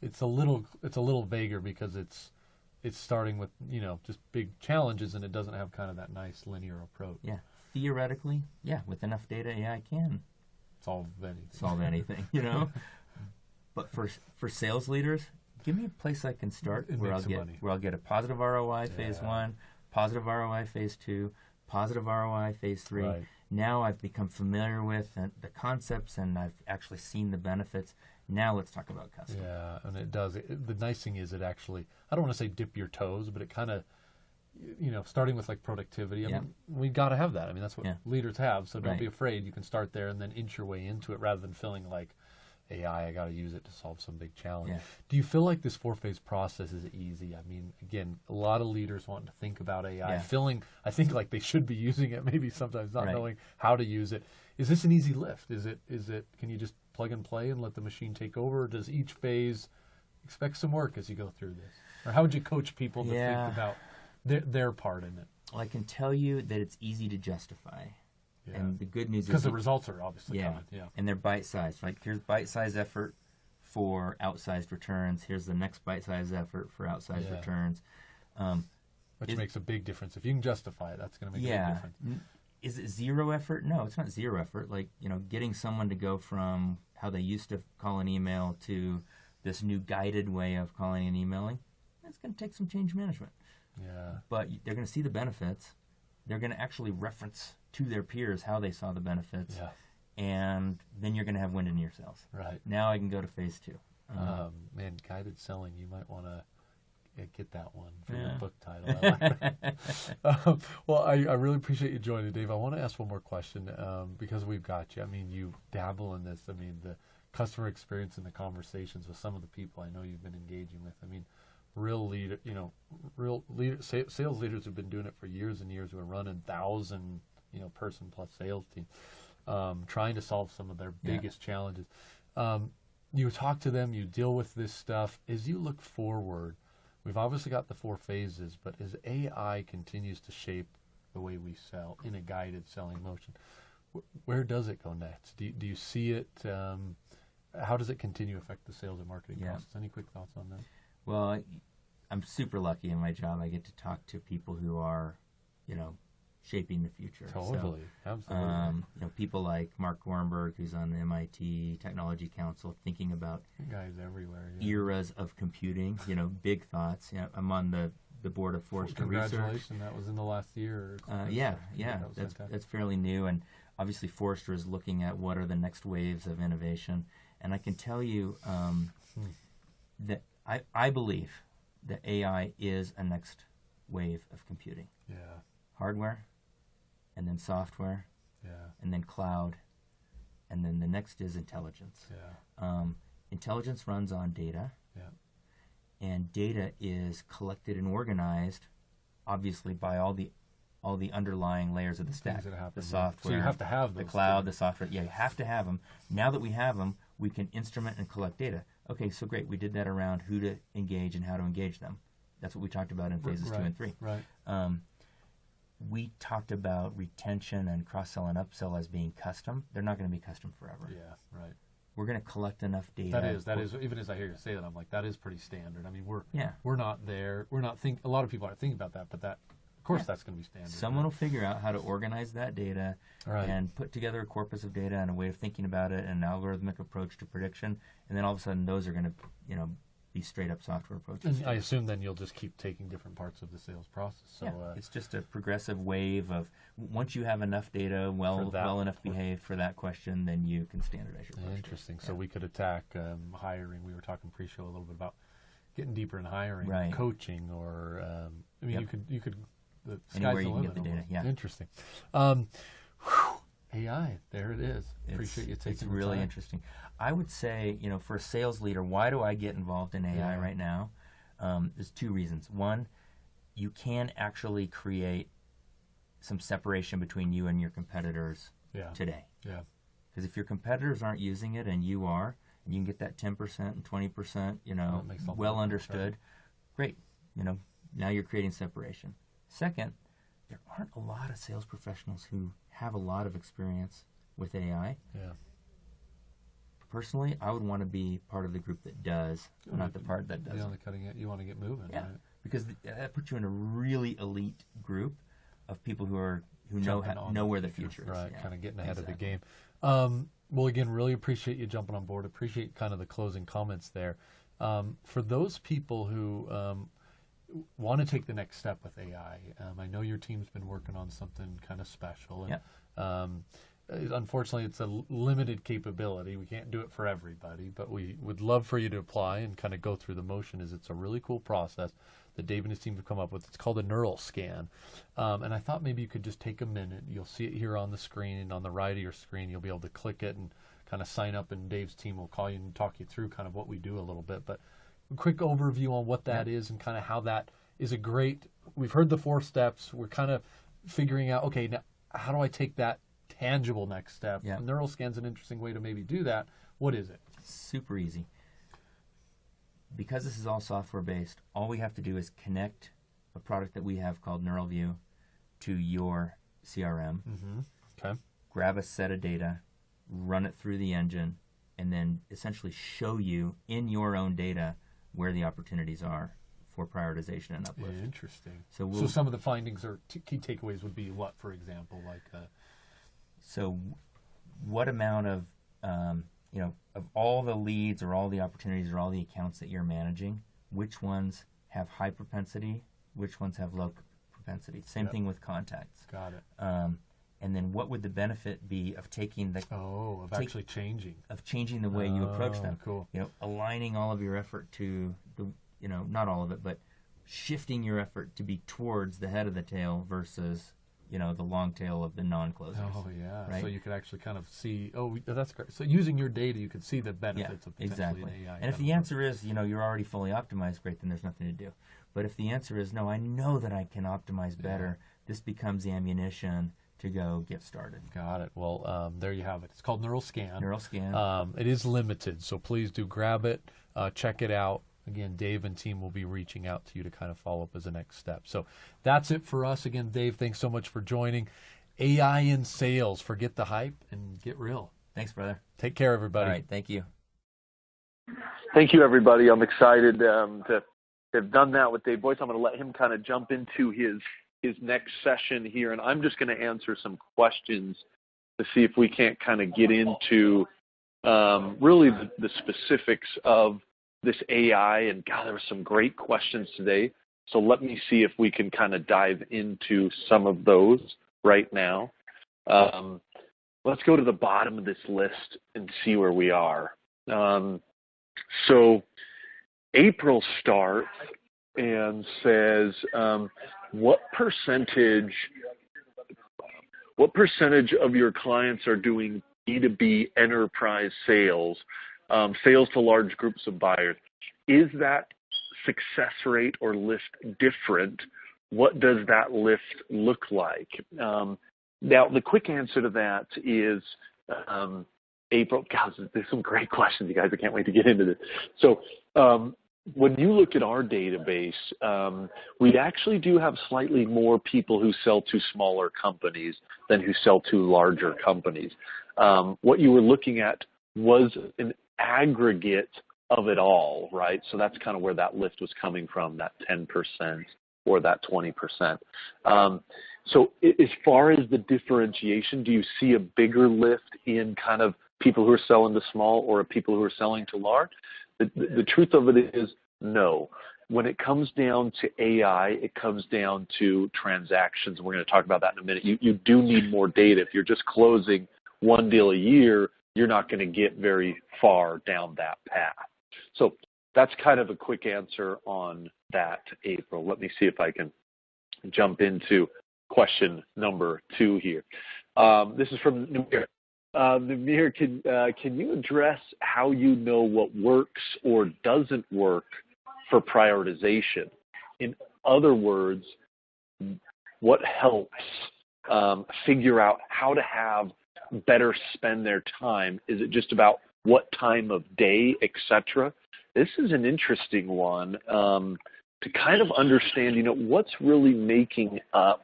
it's a little vaguer because it's starting with just big challenges, and it doesn't have kind of that nice linear approach. Yeah, theoretically, with enough data, AI can solve anything. But for sales leaders, give me a place I can start where I'll get a positive ROI phase 1, positive ROI phase 2, positive ROI phase 3. Right. Now I've become familiar with the concepts and I've actually seen the benefits. Now let's talk about custom. Yeah, and it does. The nice thing is it actually, I don't want to say dip your toes, but it kind of, starting with like productivity. I mean, we got to have that. I mean, that's what leaders have. So don't be afraid. You can start there and then inch your way into it rather than feeling like AI, I got to use it to solve some big challenge. Yeah. Do you feel like this 4-phase process is easy? I mean, again, a lot of leaders wanting to think about AI, I think like they should be using it, maybe sometimes not knowing how to use it. Is this an easy lift? Is it? Can you just plug and play and let the machine take over? Or does each phase expect some work as you go through this? Or how would you coach people to think about their part in it? Well, I can tell you that it's easy to justify. Yeah. And the good news is because the results are obviously coming. Yeah. And they're bite-sized. Like here's bite-sized effort for outsized returns. Here's the next bite-sized effort for outsized returns. Which makes a big difference. If you can justify it, that's going to make a big difference. Is it zero effort? No, it's not zero effort. Like, getting someone to go from how they used to call an email to this new guided way of calling and emailing, that's going to take some change management. Yeah. But they're going to see the benefits. They're going to actually reference to their peers how they saw the benefits. Yeah. And then you're going to have wind in your sails. Right. Now I can go to phase 2. Man, guided selling, you might want to get that one for your book title. I like that. Well, I really appreciate you joining, Dave. I want to ask one more question because we've got you. I mean, you dabble in this. I mean, the customer experience and the conversations with some of the people I know you've been engaging with. I mean, sales leaders have been doing it for years and years. We're running 1,000 person plus sales team, trying to solve some of their biggest challenges. You talk to them, you deal with this stuff. As you look forward, we've obviously got the 4 phases, but as AI continues to shape the way we sell in a guided selling motion, where does it go next? Do you see it? How does it continue to affect the sales and marketing process? Any quick thoughts on that? Well, I'm super lucky in my job. I get to talk to people who are, shaping the future. Totally, so, absolutely. People like Mark Warrenberg, who's on the MIT Technology Council, thinking about guys everywhere, eras of computing. Big thoughts. I'm on the board of Forrester Research. Congratulations, that was in the last year. That's fairly new, and obviously Forrester is looking at what are the next waves of innovation. And I can tell you that I believe that AI is a next wave of computing. Yeah. Hardware, and then software, and then cloud, and then the next is intelligence. Intelligence runs on data, and data is collected and organized, obviously, by all the underlying layers of the stack. The software, so you have to have those the cloud, the software. Yeah, you have to have them. Now that we have them, we can instrument and collect data. Okay, so great. We did that around who to engage and how to engage them. That's what we talked about in phases 2 and 3. Right. We talked about retention and cross-sell and upsell as being custom. They're not going to be custom forever. Yeah, right. We're going to collect enough data. That is. Even as I hear you say that, I'm like, that is pretty standard. I mean, we're not there. We're not a lot of people aren't thinking about that, but that, of course, that's going to be standard. Someone will figure out how to organize that data and put together a corpus of data and a way of thinking about it, and an algorithmic approach to prediction, and then all of a sudden, those are going to, be straight up software approaches. And I assume then you'll just keep taking different parts of the sales process. So it's just a progressive wave of once you have enough data, well enough behaved for that question, then you can standardize your approach. Interesting. So we could attack hiring. We were talking pre-show a little bit about getting deeper in hiring, coaching, or I mean, you could. The anywhere sky's you the can get the limit data. Yeah. Interesting. AI, there it is. Appreciate you taking It's really interesting. I would say, for a sales leader, why do I get involved in AI right now? There's 2 reasons. One, you can actually create some separation between you and your competitors today. Yeah. Because if your competitors aren't using it and you are, and you can get that 10% and 20%, well understood, great. Now you're creating separation. Second, there aren't a lot of sales professionals who have a lot of experience with AI. Yeah. Personally, I would want to be part of the group that does, not the part that doesn't. On the cutting edge, you want to get moving. Yeah, right? because that puts you in a really elite group of people who know where the future is. Right, kind of getting ahead of the game. Well, again, really appreciate you jumping on board. Appreciate kind of the closing comments there. For those people who want to take the next step with AI, I know your team's been working on something kind of special. And, unfortunately, it's a limited capability. We can't do it for everybody, but we would love for you to apply and kind of go through the motion. It's a really cool process that Dave and his team have come up with. It's called a neural scan. And I thought maybe you could just take a minute. You'll see it here on the screen, and on the right of your screen, you'll be able to click it and kind of sign up, and Dave's team will call you and talk you through kind of what we do a little bit. But a quick overview on what that is and kind of how that is a great, we've heard the 4 steps. We're kind of figuring out, okay, now how do I take that tangible next step? Yeah. Neural scan's an interesting way to maybe do that. What is it? Super easy. Because this is all software based, all we have to do is connect a product that we have called NeuralView to your CRM. Mm-hmm. Okay. Grab a set of data, run it through the engine, and then essentially show you in your own data where the opportunities are for prioritization and uplift. Yeah, interesting. So some of the findings or key takeaways would be what, for example, like? So what amount of, of all the leads or all the opportunities or all the accounts that you're managing, which ones have high propensity, which ones have low propensity? Same thing with contacts. Got it. And then what would the benefit be of taking the actually changing the way you approach them? Cool. Aligning all of your effort to the not all of it, but shifting your effort to be towards the head of the tail versus the long tail of the non-closers. Oh yeah. Right? So you could actually kind of see. Oh, that's great. So using your data, you could see the benefits of potentially an AI. And if the answer is you're already fully optimized, great, then there's nothing to do. But if the answer is no, I know that I can optimize better, this becomes the ammunition to go get started. Got it. Well, there you have it. It's called Neural Scan. Neural Scan. It is limited, so please do grab it, check it out. Again, Dave and team will be reaching out to you to kind of follow up as a next step. So that's it for us. Again, Dave, thanks so much for joining. AI in sales. Forget the hype and get real. Thanks, brother. Take care, everybody. All right. Thank you. Thank you, everybody. I'm excited to have done that with Dave Boyce. I'm going to let him kind of jump into his next session here, and I'm just going to answer some questions to see if we can't kind of get into really the specifics of this AI. And God, there were some great questions today. So let me see if we can kind of dive into some of those right now. Let's go to the bottom of this list and see where we are. So April starts and says, what percentage what percentage of your clients are doing B2B enterprise sales, sales to large groups of buyers? Is that success rate or lift different? What does that lift look like? Now, the quick answer to that is April. God, there's some great questions, you guys. I can't wait to get into this. So when you look at our database, we actually do have slightly more people who sell to smaller companies than who sell to larger companies. What you were looking at was an aggregate of it all, right? So that's kind of where that lift was coming from, that 10% or that 20%. So as far as the differentiation, do you see a bigger lift in kind of people who are selling to small or people who are selling to large? The truth of it is no. When it comes down to AI, it comes down to transactions. We're going to talk about that in a minute. You do need more data. If you're just closing one deal a year, you're not going to get very far down that path. So that's kind of a quick answer on that, April. Let me see if I can jump into question number 2 here. This is from Namir. Namir, can you address how you know what works or doesn't work for prioritization? In other words, what helps figure out how to have better spend their time? Is it just about what time of day, etc.? This is an interesting one to kind of understand, what's really making up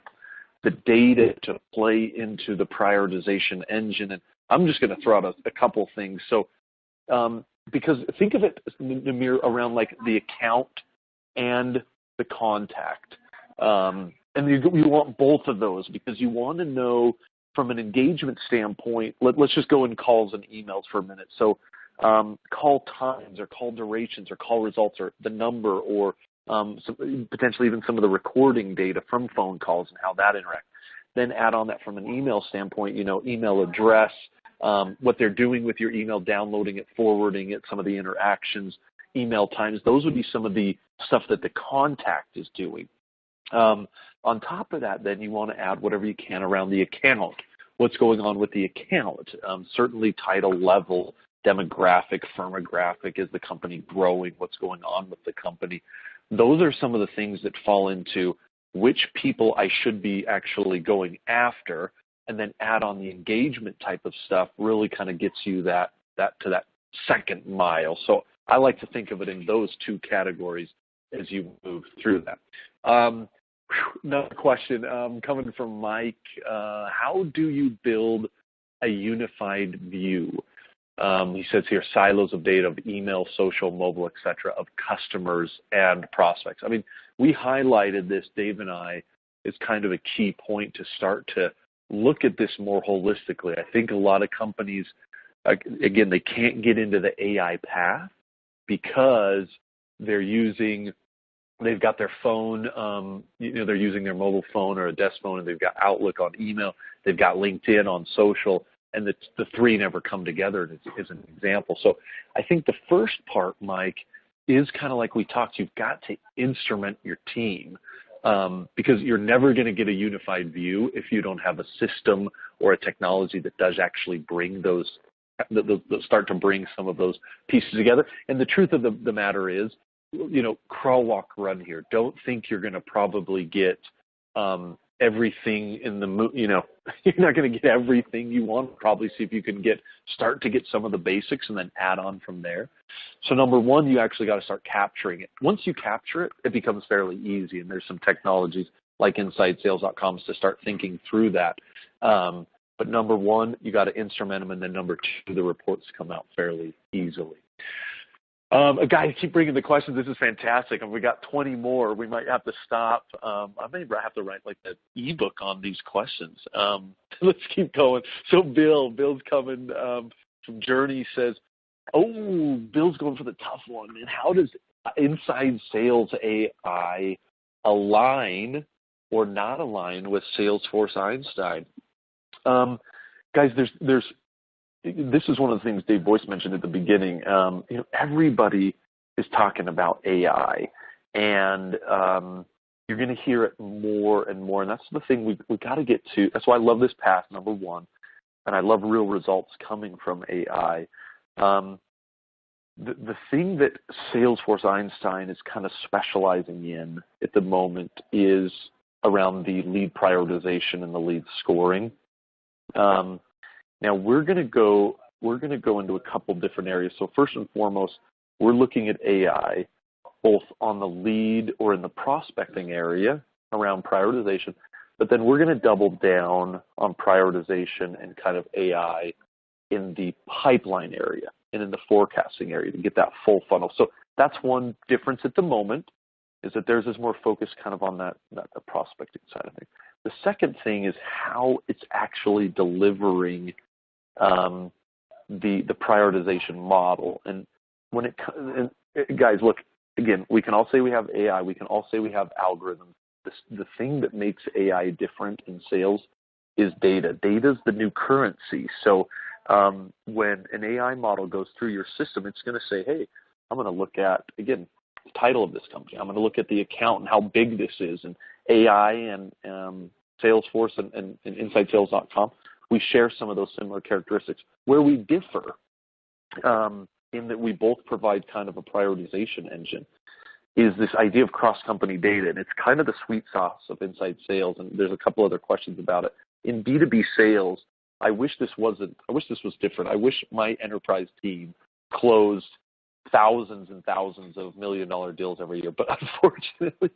the data to play into the prioritization engine. And I'm just going to throw out a couple things. So, because think of it, Namir, around like the account and the contact. And you want both of those because you want to know from an engagement standpoint. Let's just go in calls and emails for a minute. So call times or call durations or call results or the number or potentially even some of the recording data from phone calls and how that interacts. Then add on that from an email standpoint, email address, what they're doing with your email, downloading it, forwarding it, some of the interactions, email times. Those would be some of the stuff that the contact is doing. On top of that, then you want to add whatever you can around the account. What's going on with the account? Certainly title, level, demographic, firmographic. Is the company growing? What's going on with the company? Those are some of the things that fall into which people I should be actually going after, and then add on the engagement type of stuff really kind of gets you that to that second mile. So I like to think of it in those two categories as you move through that. Another question coming from Mike. How do you build a unified view? He says here, silos of data of email, social, mobile, et cetera, of customers and prospects. I mean, we highlighted this, Dave and I, as kind of a key point to start to look at this more holistically. I think a lot of companies, again, they can't get into the AI path because they've got their phone, they're using their mobile phone or a desk phone, and they've got Outlook on email, they've got LinkedIn on social, and the three never come together as an example. So I think the first part, Mike, is kind of like we talked, you've got to instrument your team because you're never going to get a unified view if you don't have a system or a technology that does actually bring start to bring some of those pieces together. And the truth of the matter is, crawl, walk, run here. Don't think you're going to probably get everything in the you're not going to get everything you want. Probably see if you can start to get some of the basics and then add on from there. So number one, you actually got to start capturing it. Once you capture it, it becomes fairly easy, and there's some technologies like InsideSales.com to start thinking through that. But number one, you got to instrument them, and then number two, the reports come out fairly easily. Guys, keep bringing the questions. This is fantastic. And we got 20 more. We might have to stop. I may have to write like an ebook on these questions. Let's keep going. So Bill's coming from Journey says, Bill's going for the tough one. And how does Inside Sales AI align or not align with Salesforce Einstein? Guys, this is one of the things Dave Boyce mentioned at the beginning. Everybody is talking about AI, and you're going to hear it more and more. And that's the thing we got to get to. That's why I love this path, number one. And I love real results coming from AI. The thing that Salesforce Einstein is kind of specializing in at the moment is around the lead prioritization and the lead scoring. Now we're going to go into a couple different areas. So first and foremost, we're looking at AI both on the lead or in the prospecting area around prioritization, but then we're going to double down on prioritization and kind of AI in the pipeline area and in the forecasting area to get that full funnel. So that's one difference at the moment, is that theirs is more focused kind of on the prospecting side of things. The second thing is how it's actually delivering the prioritization model. And when guys, look, again, we can all say we have AI, we can all say we have algorithms. The thing that makes AI different in sales is data. Data is the new currency. So when an AI model goes through your system, it's going to say, hey, I'm going to look at, again, the title of this company. I'm going to look at the account and how big this is. And AI and Salesforce and InsideSales.com, we share some of those similar characteristics. Where we differ in that we both provide kind of a prioritization engine is this idea of cross-company data. And it's kind of the sweet sauce of inside sales. And there's a couple other questions about it. In B2B sales, I wish this was different. I wish my enterprise team closed thousands and thousands of $1 million deals every year, but unfortunately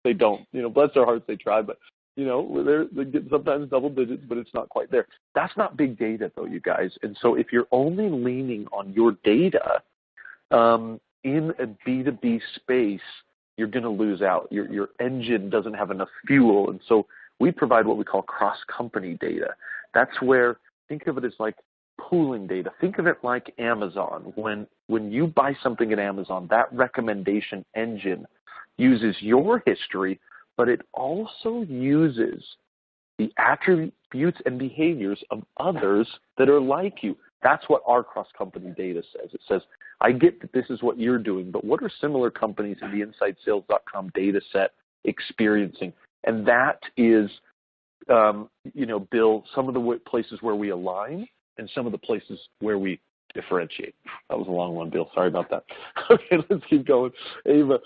they don't. Bless their hearts, they try, but they get sometimes double digits, but it's not quite there. That's not big data though, you guys. And so if you're only leaning on your data in a B2B space, you're going to lose out. Your engine doesn't have enough fuel, and so we provide what we call cross-company data. That's where, think of it as like pooling data. Think of it like Amazon. When you buy something at Amazon, that recommendation engine uses your history, but it also uses the attributes and behaviors of others that are like you. That's what our cross-company data says. It says, I get that this is what you're doing, but what are similar companies in the InsideSales.com data set experiencing? And that is, Bill, some of the places where we align and some of the places where we differentiate. That was a long one, Bill. Sorry about that. Okay, let's keep going. Ava,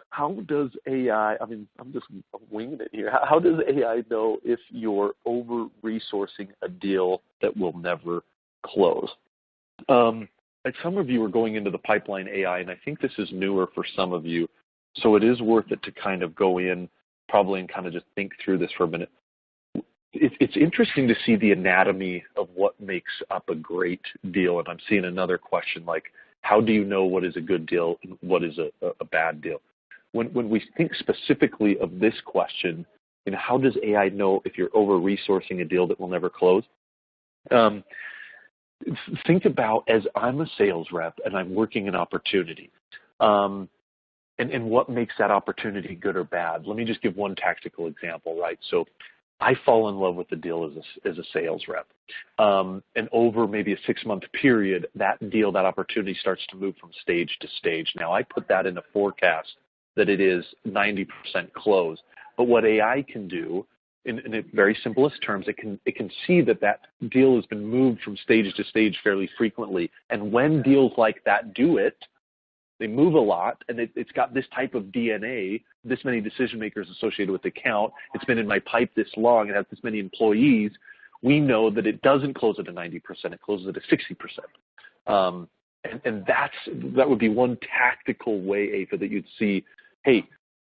how does AI, I'm just winging it here. How does AI know if you're over-resourcing a deal that will never close? Like some of you are going into the pipeline AI, and I think this is newer for some of you, so it is worth it to kind of go in probably and kind of just think through this for a minute. It's interesting to see the anatomy of what makes up a great deal. And I'm seeing another question like, how do you know what is a good deal and what is a bad deal? When we think specifically of this question, how does AI know if you're over-resourcing a deal that will never close? Think about, as I'm a sales rep and I'm working an opportunity, and what makes that opportunity good or bad. Let me just give one tactical example, right? So I fall in love with the deal as a sales rep. And over maybe a 6-month period, that deal, that opportunity starts to move from stage to stage. Now, I put that in a forecast that it is 90% closed. But what AI can do, in very simplest terms, it can see that deal has been moved from stage to stage fairly frequently. And when deals like that do it, they move a lot, and it's got this type of DNA, this many decision makers associated with the account. It's been in my pipe this long. It has this many employees. We know that it doesn't close at a 90%. It closes at a 60%. And that would be one tactical way, Ava, that you'd see, hey,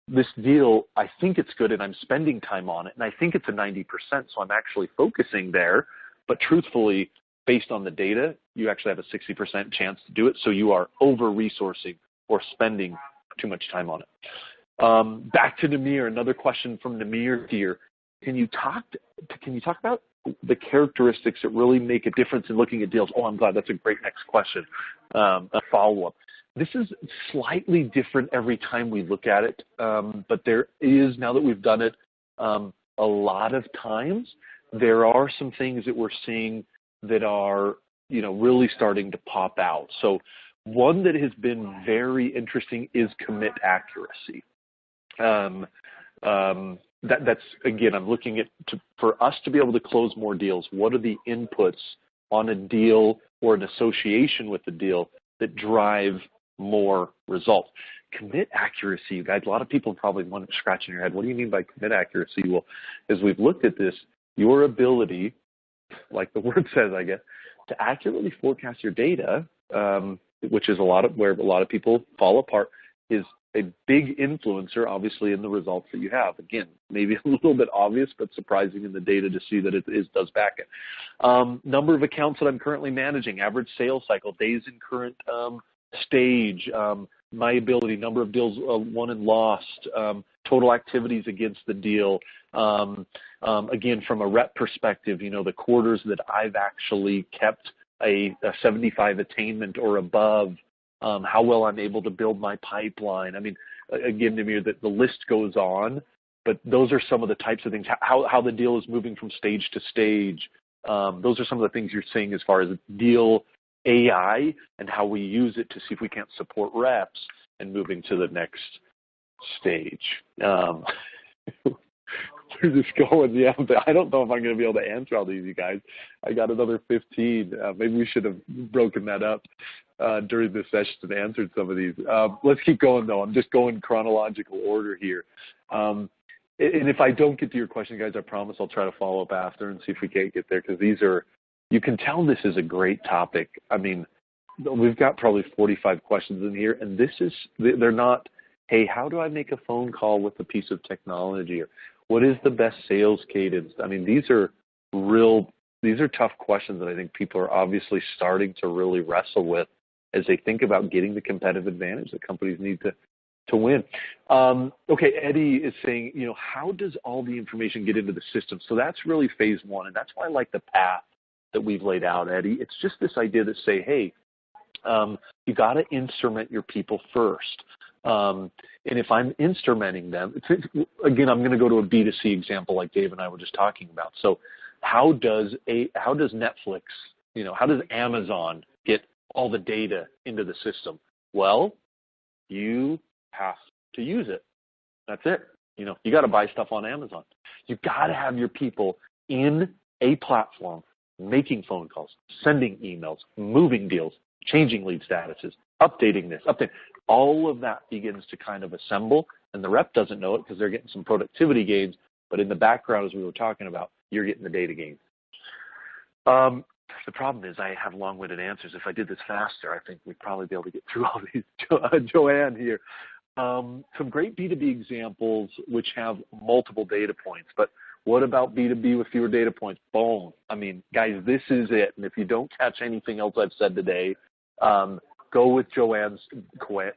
this deal, I think it's good, and I'm spending time on it, and I think it's a 90%, so I'm actually focusing there. But truthfully, based on the data, you actually have a 60% chance to do it, so you are over-resourcing or spending too much time on it. Back to Namir, another question from Namir here. Can you talk about the characteristics that really make a difference in looking at deals? Oh, I'm glad. That's a great next question, a follow-up. This is slightly different every time we look at it, but there is, now that we've done it a lot of times, there are some things that we're seeing that are, really starting to pop out. So one that has been very interesting is commit accuracy. That's again, I'm looking at for us to be able to close more deals. What are the inputs on a deal or an association with the deal that drive more results? Commit accuracy, you guys. A lot of people probably want to scratch in your head. What do you mean by commit accuracy? Well, as we've looked at this, your ability, like the word says, I guess, to accurately forecast your data, which is where a lot of people fall apart, is a big influencer, obviously, in the results that you have. Again, maybe a little bit obvious, but surprising in the data to see that it does back it. Number of accounts that I'm currently managing, average sales cycle, days in current stage, my ability, number of deals won and lost, total activities against the deal. Again, from a rep perspective, the quarters that I've actually kept a 75 attainment or above, how well I'm able to build my pipeline. I mean, again, Namir, the list goes on, but those are some of the types of things, how the deal is moving from stage to stage. Those are some of the things you're seeing as far as deal AI and how we use it to see if we can't support reps and moving to the next stage. Where's this going? Yeah, but I don't know if I'm going to be able to answer all these, you guys. I got another 15. Maybe we should have broken that up during this session and answered some of these. Let's keep going, though. I'm just going chronological order here. And if I don't get to your question, guys, I promise I'll try to follow up after and see if we can't get there, because these are, you can tell this is a great topic. I mean, we've got probably 45 questions in here, and they're not, hey, how do I make a phone call with a piece of technology? Or what is the best sales cadence? I mean, these are tough questions that I think people are obviously starting to really wrestle with as they think about getting the competitive advantage that companies need to win. Okay, Eddie is saying, how does all the information get into the system? So that's really phase one, and that's why I like the path that we've laid out, Eddie. It's just this idea to say, hey, you got to instrument your people first. And if I'm instrumenting them, again, I'm going to go to a B2C example like Dave and I were just talking about. So how does Netflix, how does Amazon get all the data into the system? Well, you have to use it. That's it. You got to buy stuff on Amazon. You got to have your people in a platform making phone calls, sending emails, moving deals, changing lead statuses, updating this, all of that begins to kind of assemble, and the rep doesn't know it because they're getting some productivity gains, but in the background, as we were talking about, you're getting the data gains. The problem is I have long-winded answers. If I did this faster, I think we'd probably be able to get through all these. Joanne here. Some great B2B examples which have multiple data points, but what about B2B with fewer data points? Boom. I mean, guys, this is it. And if you don't catch anything else I've said today, go with Joanne's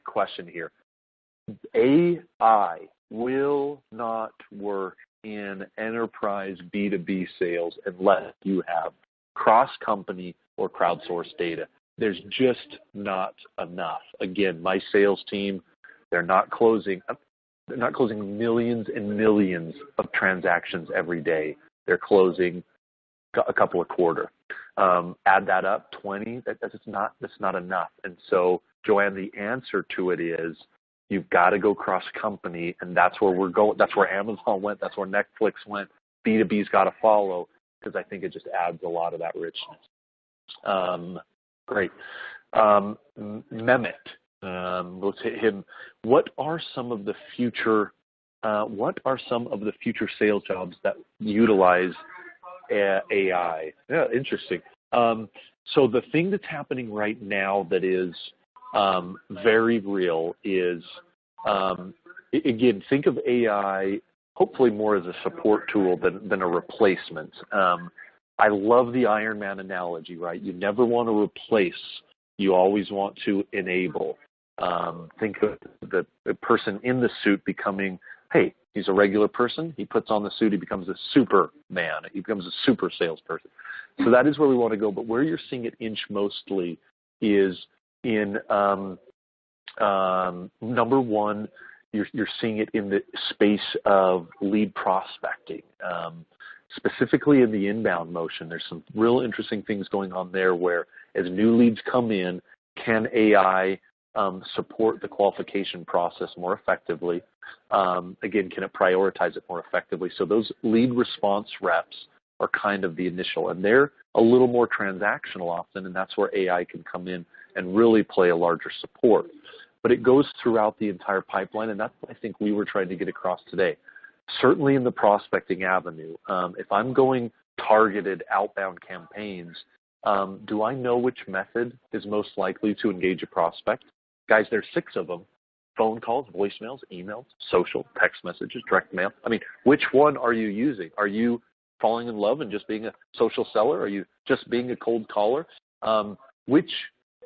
question here. AI will not work in enterprise B2B sales unless you have cross-company or crowdsourced data. There's just not enough. Again, my sales team, they're not closing millions and millions of transactions every day. They're closing a couple a quarter. Add that up, 20. That's not enough. And so, Joanne, the answer to it is you've got to go cross-company, and that's where we're going. That's where Amazon went. That's where Netflix went. B2B's got to follow, because I think it just adds a lot of that richness. Great. Mehmet, let's hit him. What are some of the future sales jobs that utilize AI? Yeah, interesting. So the thing that's happening right now that is very real is, again, think of AI hopefully more as a support tool than a replacement. I love the Iron Man analogy, right? You never want to replace. You always want to enable. Think of the person in the suit becoming, hey, he's a regular person. He puts on the suit. He becomes a Superman. He becomes a super salesperson. So that is where we want to go. But where you're seeing it inch mostly is in, number one, you're seeing it in the space of lead prospecting. Specifically in the inbound motion, there's some real interesting things going on there where as new leads come in, can AI support the qualification process more effectively? Again, can it prioritize it more effectively? So those lead response reps are kind of the initial, and they're a little more transactional often, and that's where AI can come in and really play a larger support. But it goes throughout the entire pipeline, and that's what I think we were trying to get across today. Certainly in the prospecting avenue, if I'm going targeted outbound campaigns, do I know which method is most likely to engage a prospect? Guys, there's 6 of them. Phone calls, voicemails, emails, social, text messages, direct mail. I mean, which one are you using? Are you falling in love and just being a social seller? Are you just being a cold caller?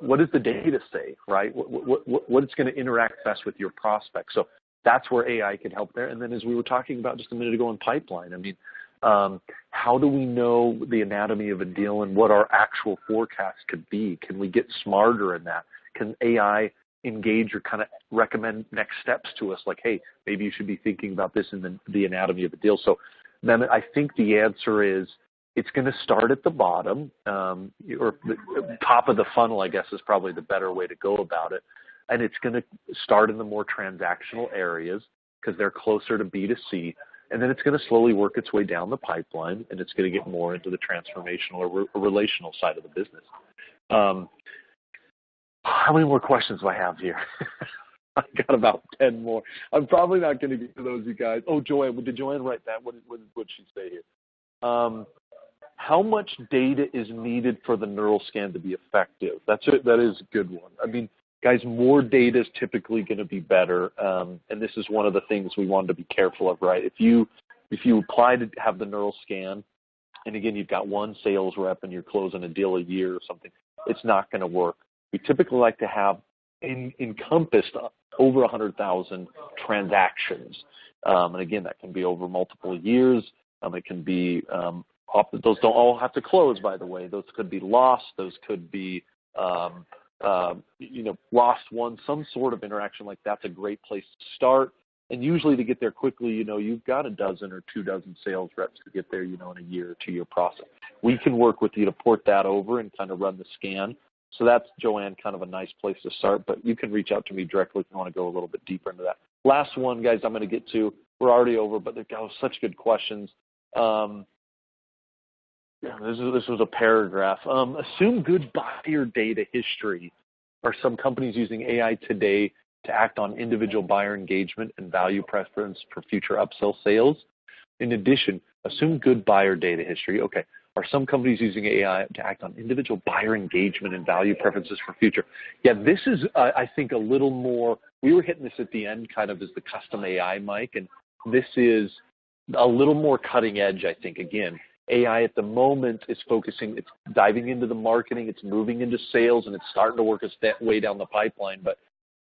What does the data say, right? What is going to interact best with your prospect? So that's where AI can help there. And then as we were talking about just a minute ago in pipeline, I mean, how do we know the anatomy of a deal and what our actual forecast could be? Can we get smarter in that? Can AI engage or kind of recommend next steps to us, like, hey, maybe you should be thinking about this in the anatomy of the deal? So then I think the answer is it's going to start at the bottom, or the top of the funnel, I guess, is probably the better way to go about it. And it's going to start in the more transactional areas because they're closer to B2C. And then it's going to slowly work its way down the pipeline, and it's going to get more into the transformational or relational side of the business. How many more questions do I have here? I got about 10 more. I'm probably not going to get to those, you guys. Oh, Joanne, did Joanne write that? What did she say here? How much data is needed for the neural scan to be effective? That is a good one. I mean, guys, more data is typically going to be better, and this is one of the things we wanted to be careful of, right? If you apply to have the neural scan, and again, you've got one sales rep and you're closing a deal a year or something, it's not going to work. We typically like to have encompassed over 100,000 transactions, and again, that can be over multiple years. It can be those don't all have to close, by the way. Those could be lost. Those could be lost one, some sort of interaction like that's a great place to start. And usually to get there quickly, you've got a dozen or 2 dozen sales reps to get there, in a year or 2 year process. We can work with you to port that over and kind of run the scan. So that's, Joanne, kind of a nice place to start, but you can reach out to me directly if you want to go a little bit deeper into that. Last one, guys, I'm going to get to. We're already over, but they're such good questions. This was a paragraph. Assume good buyer data history. Are some companies using AI today to act on individual buyer engagement and value preference for future upsell sales? In addition, assume good buyer data history. Okay. Are some companies using AI to act on individual buyer engagement and value preferences for future? Yeah, this is, I think, a little more, we were hitting this at the end kind of as the custom AI mic, and this is a little more cutting edge, I think. Again, AI at the moment is focusing, it's diving into the marketing, it's moving into sales, and it's starting to work its way down the pipeline. But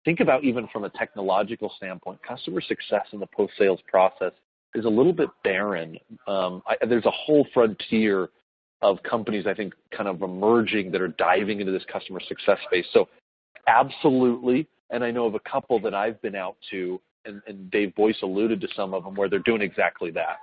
think about even from a technological standpoint, customer success in the post-sales process is a little bit barren. There's a whole frontier of companies, I think, kind of emerging that are diving into this customer success space. So absolutely, and I know of a couple that I've been out to, and Dave Boyce alluded to some of them, where they're doing exactly that.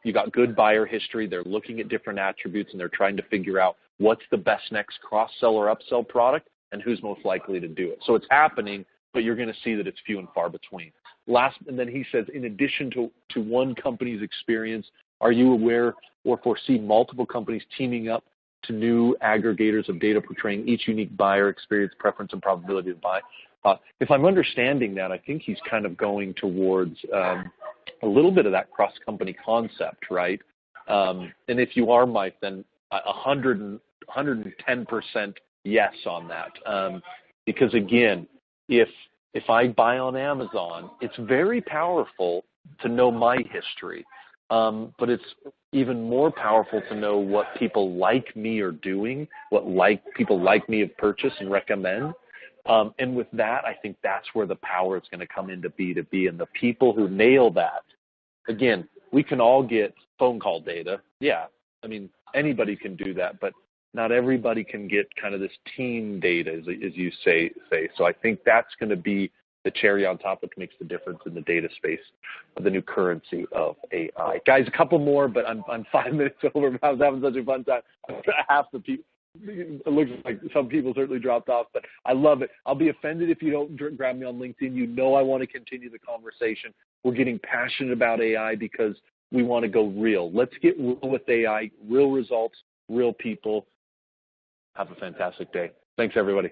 You got good buyer history. They're looking at different attributes, and they're trying to figure out what's the best next cross-sell or upsell product and who's most likely to do it. So it's happening, but you're going to see that it's few and far between. And then he says, in addition to one company's experience, are you aware or foresee multiple companies teaming up to new aggregators of data portraying each unique buyer experience, preference, and probability to buy? If I'm understanding that, I think he's kind of going towards a little bit of that cross-company concept, right? And if you are, Mike, then 110% yes on that. Because, again, if I buy on Amazon, it's very powerful to know my history. But it's even more powerful to know what people like me are doing, what people like me have purchased and recommend. And with that, I think that's where the power is going to come into B2B. And the people who nail that, again, we can all get phone call data. Yeah, I mean, anybody can do that, but not everybody can get kind of this team data, as you say. So I think that's going to be the cherry on top that makes the difference in the data space of the new currency of AI. Guys, a couple more, but I'm 5 minutes over. I was having such a fun time. Half the people. It looks like some people certainly dropped off, but I love it. I'll be offended if you don't grab me on LinkedIn. You know I want to continue the conversation. We're getting passionate about AI because we want to go real. Let's get real with AI, real results, real people. Have a fantastic day. Thanks, everybody.